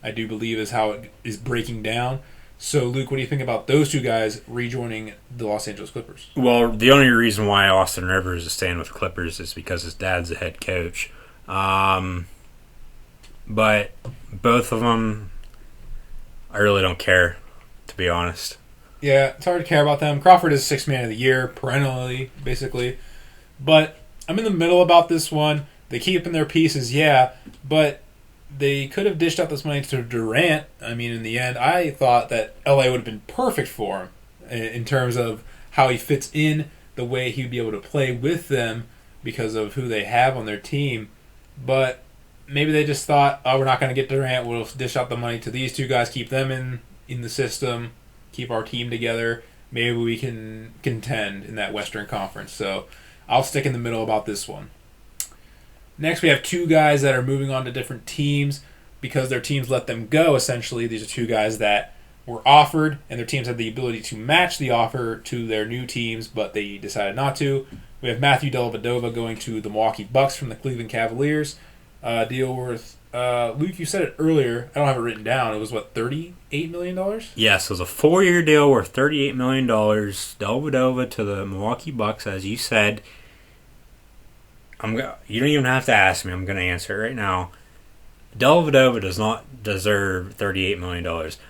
I do believe is how it is breaking down. So, Luke, what do you think about those two guys rejoining the Los Angeles Clippers? Well, the only reason why Austin Rivers is staying with the Clippers is because his dad's the head coach. But both of them, I really don't care, to be honest. Yeah, it's hard to care about them. Crawford is Sixth Man of the Year, perennially, basically. But I'm in the middle about this one. They keep in their pieces, yeah, but they could have dished out this money to Durant. I mean, in the end, I thought that LA would have been perfect for him in terms of how he fits in, the way he'd be able to play with them because of who they have on their team. But maybe they just thought, oh, we're not going to get Durant. We'll dish out the money to these two guys, keep them in the system, keep our team together. Maybe we can contend in that Western Conference. So I'll stick in the middle about this one. Next, we have two guys that are moving on to different teams because their teams let them go, essentially. These are two guys that were offered, and their teams had the ability to match the offer to their new teams, but they decided not to. We have Matthew Dellavedova going to the Milwaukee Bucks from the Cleveland Cavaliers. Deal worth, Luke, you said it earlier. I don't have it written down. It was, $38 million? Yes, it was a 4-year deal worth $38 million. Dellavedova to the Milwaukee Bucks, as you said. You don't even have to ask me. I'm going to answer it right now. Dellavedova does not deserve $38 million,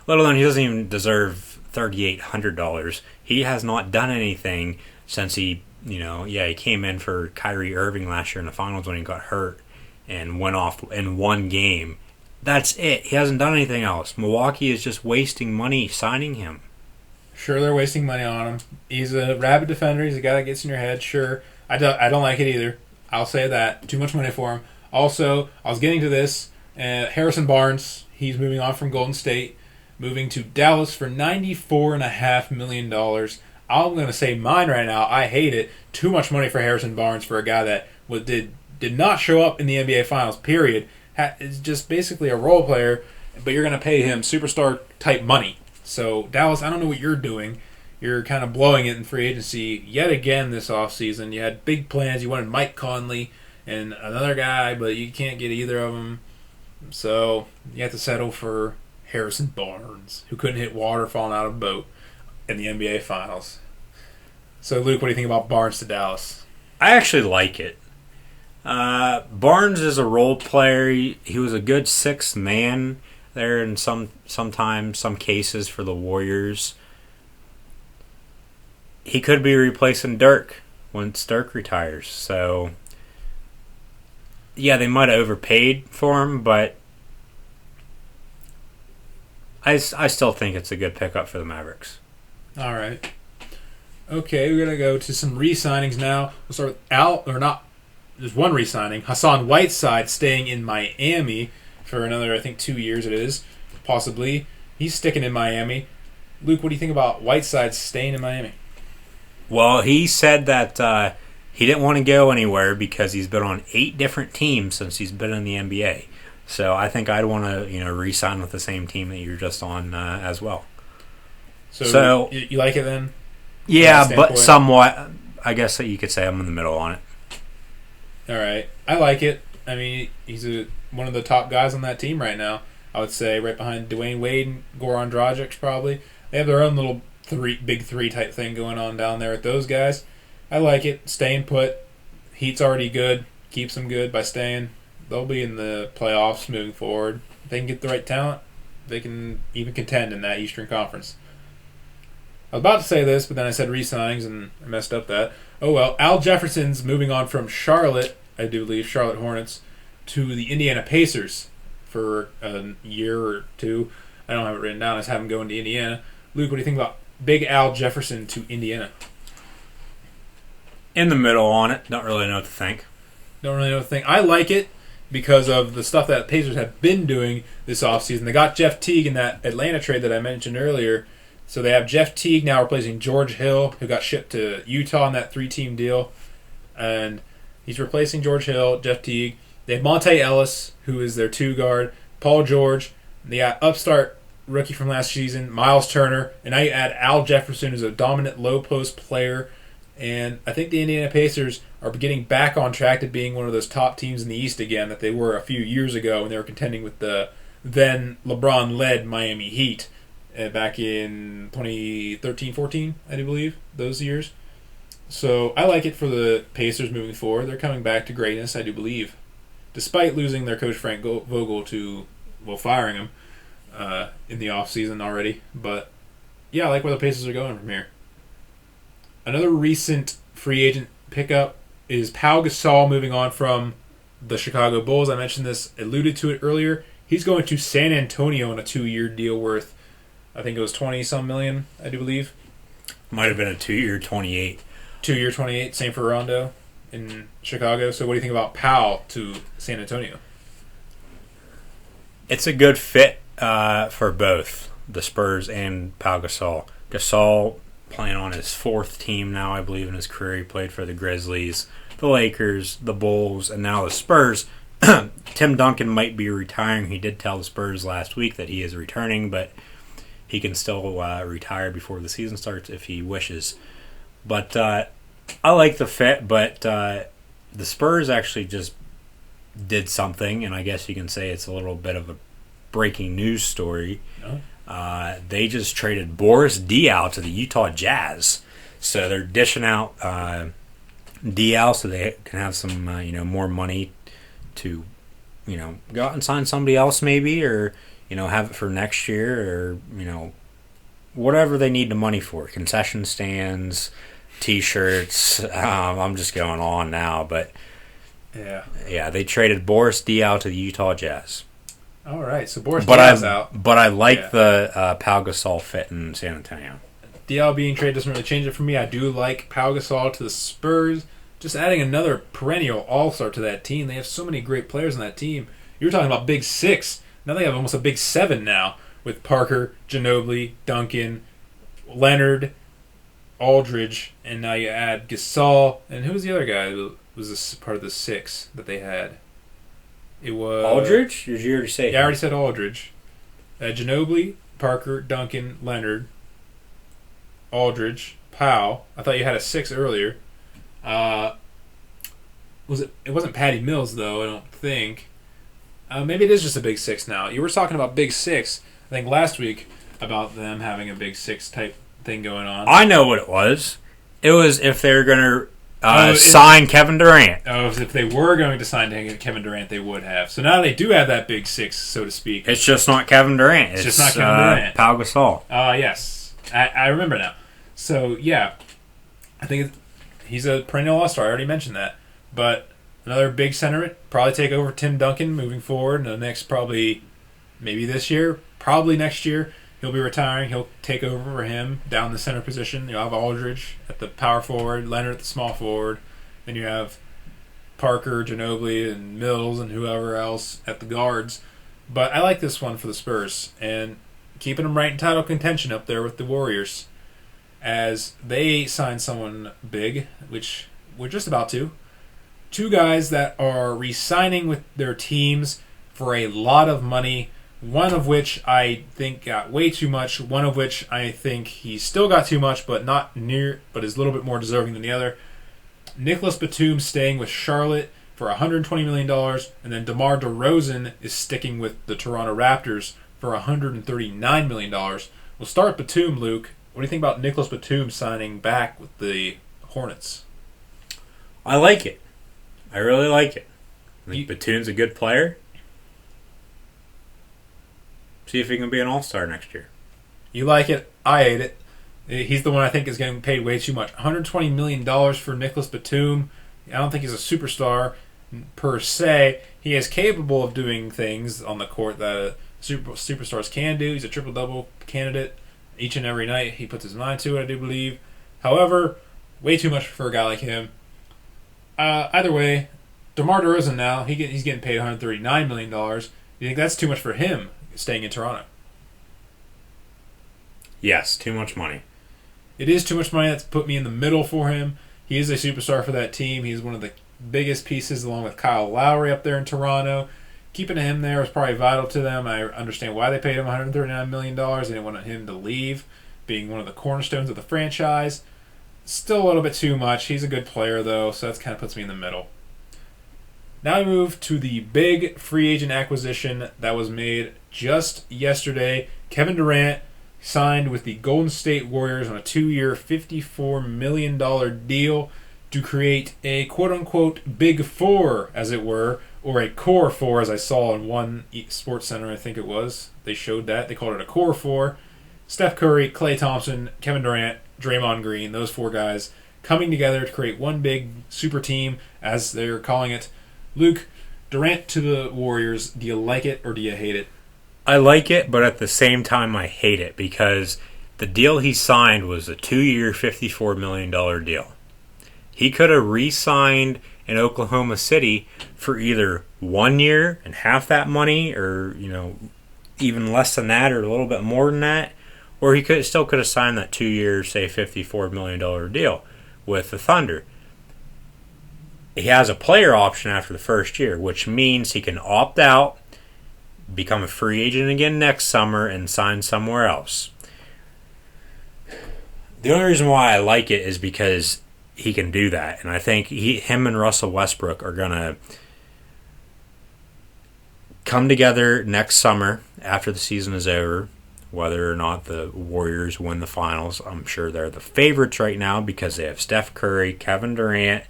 let alone he doesn't even deserve $3,800. He has not done anything since he came in for Kyrie Irving last year in the finals when he got hurt and went off in one game. That's it. He hasn't done anything else. Milwaukee is just wasting money signing him. Sure, they're wasting money on him. He's a rabid defender. He's a guy that gets in your head. Sure. I don't like it either. I'll say that. Too much money for him. Also, I was getting to this. Harrison Barnes, he's moving on from Golden State, moving to Dallas for $94.5 million. I'm going to say mine right now. I hate it. Too much money for Harrison Barnes for a guy that did not show up in the NBA Finals, period. Is just basically a role player, but you're going to pay him superstar-type money. So, Dallas, I don't know what you're doing. You're kind of blowing it in free agency yet again this offseason. You had big plans. You wanted Mike Conley and another guy, but you can't get either of them. So you have to settle for Harrison Barnes, who couldn't hit water falling out of a boat in the NBA Finals. So, Luke, what do you think about Barnes to Dallas? I actually like it. Barnes is a role player. He was a good sixth man there in some cases for the Warriors. He could be replacing Dirk once Dirk retires. So, yeah, they might have overpaid for him, but I still think it's a good pickup for the Mavericks. All right. Okay, we're going to go to some re-signings now. We'll start with there's one re-signing. Hassan Whiteside staying in Miami for another, I think, 2 years it is, possibly. He's sticking in Miami. Luke, what do you think about Whiteside staying in Miami? Well, he said that he didn't want to go anywhere because he's been on 8 different teams since he's been in the NBA. So I think I'd want to, re-sign with the same team that you're just on as well. So you like it then? Yeah, but somewhat. I guess that you could say I'm in the middle on it. All right. I like it. I mean, he's one of the top guys on that team right now. I would say right behind Dwayne Wade and Goran Dragic probably. They have their own little big three type thing going on down there with those guys. I like it. Staying put. Heat's already good. Keeps them good by staying. They'll be in the playoffs moving forward. If they can get the right talent, they can even contend in that Eastern Conference. I was about to say this, but then I said re-signings, and I messed up that. Oh well, Al Jefferson's moving on from Charlotte, I do believe, Charlotte Hornets, to the Indiana Pacers for a year or two. I don't have it written down. I just have him going to Indiana. Luke, what do you think about Big Al Jefferson to Indiana? In the middle on it. Don't really know what to think. Don't really know what to think. I like it because of the stuff that Pacers have been doing this offseason. They got Jeff Teague in that Atlanta trade that I mentioned earlier. So they have Jeff Teague now replacing George Hill, who got shipped to Utah in that 3-team deal. And he's replacing George Hill, Jeff Teague. They have Monte Ellis, who is their 2-guard, Paul George. They got upstart rookie from last season, Miles Turner. And now you add Al Jefferson, who's a dominant low-post player. And I think the Indiana Pacers are getting back on track to being one of those top teams in the East again that they were a few years ago when they were contending with the then LeBron-led Miami Heat back in 2013-14, I do believe, those years. So I like it for the Pacers moving forward. They're coming back to greatness, I do believe, despite losing their coach Frank Vogel to, firing him in the offseason already. But, yeah, I like where the Pacers are going from here. Another recent free agent pickup is Pau Gasol moving on from the Chicago Bulls. I mentioned this, alluded to it earlier. He's going to San Antonio on a 2-year deal worth, I think it was 20-some million, I do believe. Might have been a 2-year 28. 2-year 28, same for Rondo in Chicago. So what do you think about Pau to San Antonio? It's a good fit for both the Spurs and Pau Gasol. Gasol playing on his 4th team now, I believe, in his career. He played for the Grizzlies, the Lakers, the Bulls, and now the Spurs. Tim Duncan might be retiring. He did tell the Spurs last week that he is returning, but he can still retire before the season starts if he wishes. But I like the fit, but the Spurs actually just did something, and I guess you can say it's a little bit of a breaking news story. Oh. They just traded Boris Diaw to the Utah Jazz. So they're dishing out Diaw so they can have some more money to go out and sign somebody else maybe, or have it for next year, or whatever they need the money for. Concession stands, T-shirts. I'm just going on now, but yeah, they traded Boris Diaw to the Utah Jazz. All right, so Boris Diaw's out. But I like the Pau Gasol fit in San Antonio. Diaw being traded doesn't really change it for me. I do like Pau Gasol to the Spurs. Just adding another perennial all-star to that team. They have so many great players on that team. You were talking about Big 6. Now they have almost a Big 7 now with Parker, Ginobili, Duncan, Leonard, Aldridge, and now you add Gasol. And who was the other guy who was this part of the 6 that they had? It was Aldridge? Did you already say? Yeah, I already said Aldridge. Ginobili, Parker, Duncan, Leonard, Aldridge, Powell. I thought you had a 6 earlier. It wasn't Patty Mills though, I don't think. Maybe it is just a Big 6 now. You were talking about Big 6, I think last week, about them having a Big 6 type thing going on. I know what it was. It was if they were going to sign Kevin Durant. Oh, if they were going to sign Kevin Durant, they would have. So now they do have that Big 6, so to speak. It's just not Kevin Durant. It's just not Kevin Durant. Pau Gasol. Yes. I remember now. So, yeah. I think he's a perennial all-star. I already mentioned that. But another big center, probably take over Tim Duncan moving forward. In the next maybe this year, probably next year. He'll be retiring. He'll take over for him down the center position. You'll have Aldridge at the power forward, Leonard at the small forward. Then you have Parker, Ginobili, and Mills, and whoever else at the guards. But I like this one for the Spurs. And keeping them right in title contention up there with the Warriors. As they sign someone big, which we're just about to. 2 guys that are re-signing with their teams for a lot of money. One of which I think got way too much. One of which I think he still got too much, but but is a little bit more deserving than the other. Nicholas Batum staying with Charlotte for $120 million, and then DeMar DeRozan is sticking with the Toronto Raptors for $139 million. We'll start with Batum, Luke. What do you think about Nicholas Batum signing back with the Hornets? I like it. I really like it. I think Batum's a good player. See if he can be an all-star next year. You like it. I hate it. He's the one I think is getting paid way too much. $120 million for Nicholas Batum. I don't think he's a superstar per se. He is capable of doing things on the court that superstars can do. He's a triple-double candidate each and every night. He puts his mind to it, I do believe. However, way too much for a guy like him. Either way, DeMar DeRozan now, he's getting paid $139 million. Do you think that's too much for him staying in Toronto? Yes, too much money. It is too much money. That's put me in the middle for him. He is a superstar for that team. He's one of the biggest pieces along with Kyle Lowry up there in Toronto. Keeping him there was probably vital to them. I understand why they paid him $139 million. They didn't want him to leave, being one of the cornerstones of the franchise. Still a little bit too much. He's a good player, though, so that kind of puts me in the middle. Now we move to the big free agent acquisition that was made just yesterday. Kevin Durant signed with the Golden State Warriors on a 2-year, $54 million deal to create a quote-unquote Big Four, as it were, or a Core Four, as I saw in one Sports Center, I think it was. They showed that. They called it a Core Four. Steph Curry, Klay Thompson, Kevin Durant, Draymond Green, those four guys coming together to create one big super team, as they're calling it. Luke, Durant to the Warriors, do you like it or do you hate it? I like it, but at the same time I hate it because the deal he signed was a 2-year, $54 million deal. He could have re-signed in Oklahoma City for either 1 year and half that money, or even less than that, or a little bit more than that, or he could have signed that 2-year, say $54 million deal with the Thunder. He has a player option after the first year, which means he can opt out, become a free agent again next summer, and sign somewhere else. The only reason why I like it is because he can do that, and I think him and Russell Westbrook are going to come together next summer after the season is over. Whether or not the Warriors win the finals, I'm sure they're the favorites right now because they have Steph Curry, Kevin Durant,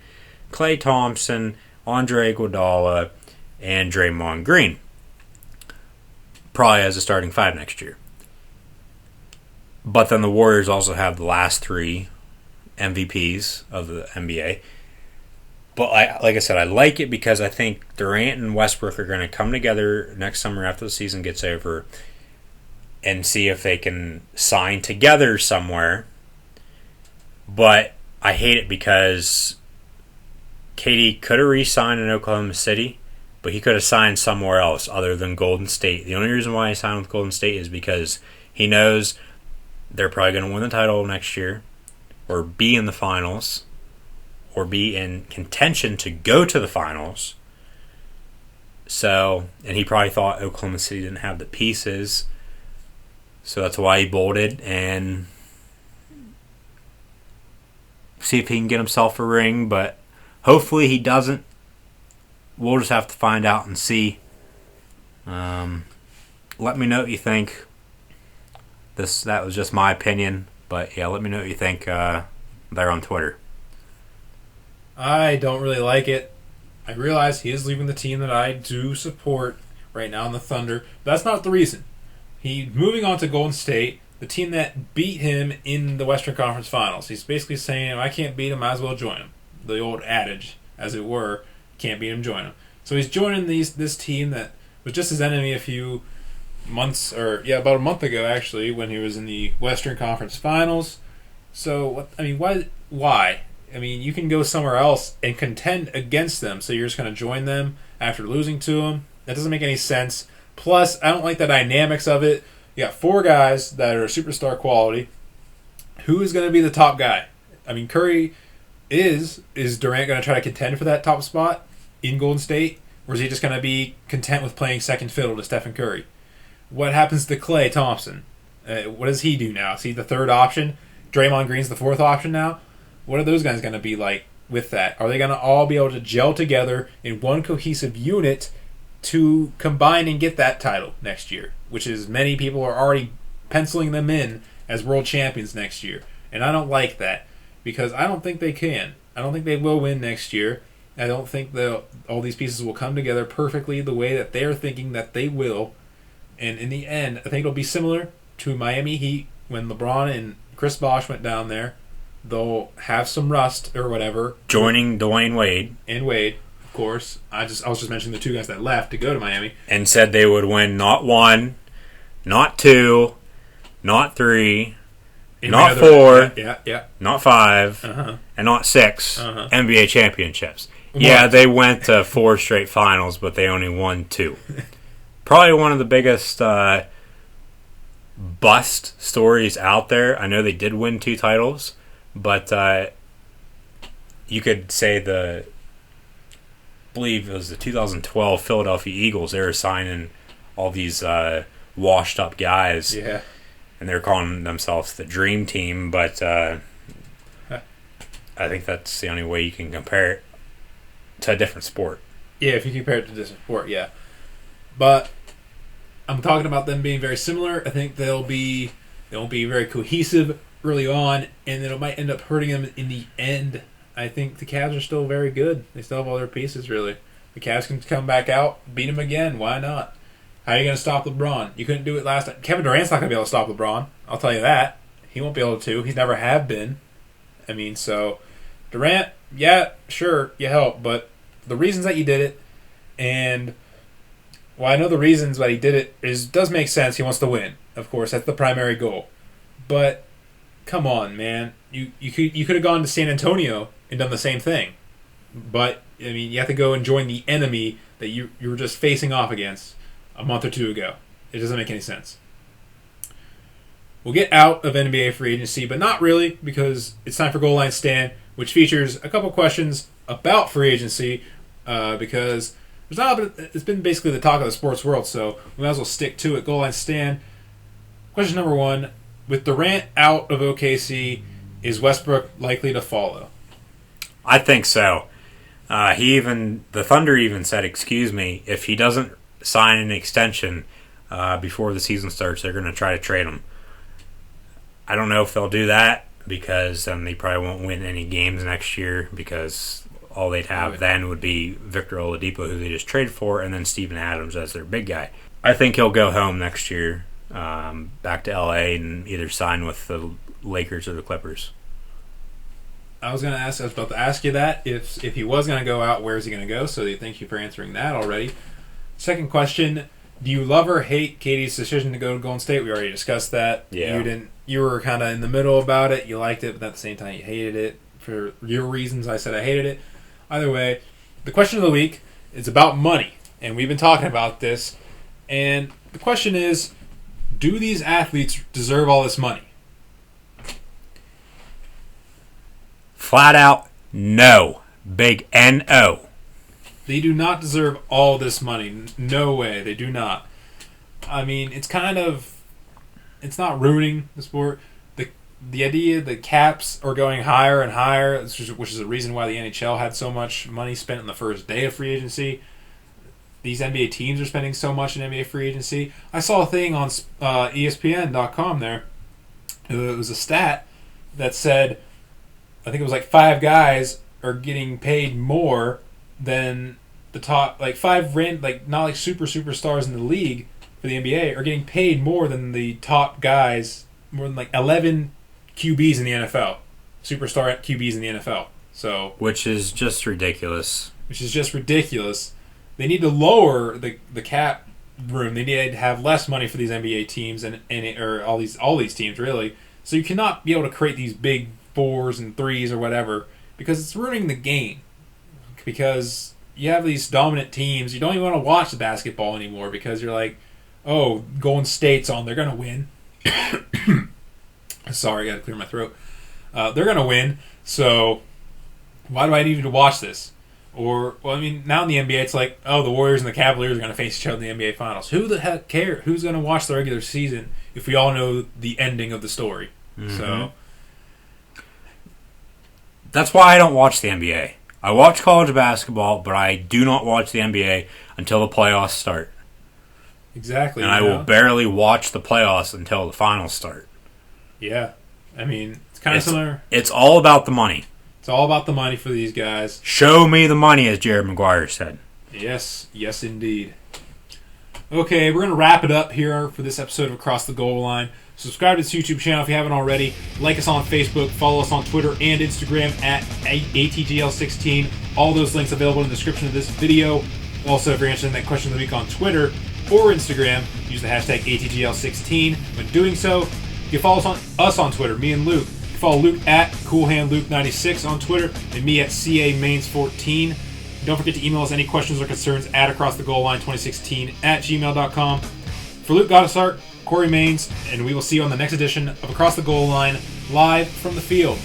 Klay Thompson, Andre Iguodala, and Draymond Green. Probably as a starting five next year. But then the Warriors also have the last 3 MVPs of the NBA. But like I said, I like it because I think Durant and Westbrook are going to come together next summer after the season gets over and see if they can sign together somewhere. But I hate it because KD could have re-signed in Oklahoma City, but he could have signed somewhere else other than Golden State. The only reason why he signed with Golden State is because he knows they're probably going to win the title next year, or be in the finals, or be in contention to go to the finals. So, and he probably thought Oklahoma City didn't have the pieces, so that's why he bolted and see if he can get himself a ring, but hopefully he doesn't. We'll just have to find out and see. Let me know what you think. That was just my opinion, but yeah, let me know what you think there on Twitter. I don't really like it. I realize he is leaving the team that I do support right now in the Thunder. But that's not the reason. He's moving on to Golden State, the team that beat him in the Western Conference Finals. He's basically saying, if I can't beat him, might as well join him. The old adage, as it were, can't beat him, join him. So he's joining this team that was just his enemy a few months, about a month ago actually, when he was in the Western Conference Finals. So, why? I mean, you can go somewhere else and contend against them, so you're just going to join them after losing to them? That doesn't make any sense. Plus, I don't like the dynamics of it. You got 4 guys that are superstar quality. Who is going to be the top guy? I mean, Curry is Durant going to try to contend for that top spot in Golden State? Or is he just going to be content with playing second fiddle to Stephen Curry? What happens to Klay Thompson? What does he do now? Is he the third option? Draymond Green's the 4th option now? What are those guys going to be like with that? Are they going to all be able to gel together in one cohesive unit to combine and get that title next year? Which is, many people are already penciling them in as world champions next year. And I don't like that because I don't think they can. I don't think they will win next year. I don't think all these pieces will come together perfectly the way that they're thinking that they will. And in the end, I think it'll be similar to Miami Heat when LeBron and Chris Bosh went down there. They'll have some rust or whatever. Joining Dwayne Wade. And Wade, of course. I was just mentioning the two guys that left to go to Miami. And said they would win not 1, not 2, not 3, not 4, not 5, and not 6 NBA championships. What? Yeah, they went to 4 straight finals, but they only won 2. Probably one of the biggest bust stories out there. I know they did win 2 titles, but you could say I believe it was the 2012 Philadelphia Eagles. They were signing all these washed up guys. Yeah. And they're calling themselves the Dream Team, but I think that's the only way you can compare it to a different sport. Yeah, if you compare it to a different sport, yeah. But I'm talking about them being very similar. I think they won't be very cohesive early on, and then it might end up hurting them in the end. I think the Cavs are still very good. They still have all their pieces, really. The Cavs can come back out, beat them again. Why not? How are you going to stop LeBron? You couldn't do it last time. Kevin Durant's not going to be able to stop LeBron. I'll tell you that. He won't be able to. He's never have been. I mean, so Durant, yeah, sure, you help, but the reasons that you did it, and well, I know the reasons why he did it does make sense. He wants to win, of course. That's the primary goal. But come on, man, you could have gone to San Antonio and done the same thing. But I mean, you have to go and join the enemy that you were just facing off against a month or 2 ago. It doesn't make any sense. We'll get out of NBA free agency, but not really, because it's time for Goal Line Stand, which features a couple questions about free agency, because it's been basically the talk of the sports world, so we might as well stick to it. Goal Line Stand. Question number 1. With Durant out of OKC, is Westbrook likely to follow? I think so. The Thunder even said, if he doesn't sign an extension before the season starts, they're going to try to trade him. I don't know if they'll do that, because then they probably won't win any games next year, because all they'd have then would be Victor Oladipo, who they just traded for, and then Steven Adams as their big guy. I think he'll go home next year, back to LA, and either sign with the Lakers or the Clippers. I was about to ask you that. If he was going to go out, where is he going to go? So thank you for answering that already. Second question: do you love or hate Katie's decision to go to Golden State? We already discussed that. Yeah. You were kind of in the middle about it. You liked it, but at the same time you hated it for your reasons. I said I hated it. Either way, the question of the week is about money, and we've been talking about this. And the question is: do these athletes deserve all this money? Flat out, no. Big N-O. They do not deserve all this money. No way. They do not. I mean, it's not ruining the sport. The idea that caps are going higher and higher, which is the reason why the NHL had so much money spent on the first day of free agency. These NBA teams are spending so much in NBA free agency. I saw a thing on ESPN.com there. It was a stat that said, I think it was like 5 guys are getting paid more than the top, like 5 not like superstars in the league for the NBA are getting paid more than the top guys, more than like 11 QBs in the NFL, superstar QBs in the NFL. So, which is just ridiculous. They need to lower the cap room. They need to have less money for these NBA teams or all these teams really. So you cannot be able to create these big 4s and 3s or whatever, because it's ruining the game. Because you have these dominant teams, you don't even want to watch the basketball anymore, because you're like, oh, Golden State's on, they're going to win. Sorry, I got to clear my throat. They're going to win, so why do I need to watch this? Or, well, I mean, now in the NBA, it's like, oh, the Warriors and the Cavaliers are going to face each other in the NBA Finals. Who the heck cares? Who's going to watch the regular season if we all know the ending of the story? Mm-hmm. So that's why I don't watch the NBA. I watch college basketball, but I do not watch the NBA until the playoffs start. Exactly. And I will barely watch the playoffs until the finals start. Yeah. I mean, it's kind of similar. It's all about the money. It's all about the money for these guys. Show me the money, as Jared Maguire said. Yes, yes indeed. Okay, we're going to wrap it up here for this episode of Across the Goal Line. Subscribe to this YouTube channel if you haven't already. Like us on Facebook. Follow us on Twitter and Instagram at ATGL16. All those links available in the description of this video. Also, if you're answering that question of the week on Twitter or Instagram, use the hashtag ATGL16. When doing so, you can follow us on Twitter, me and Luke. You can follow Luke at CoolHandLuke96 on Twitter and me at CAMains14. Don't forget to email us any questions or concerns at acrossthegoalline2016 at gmail.com. For Luke Goddessart, Corey Mains, and we will see you on the next edition of Across the Goal Line, live from the field.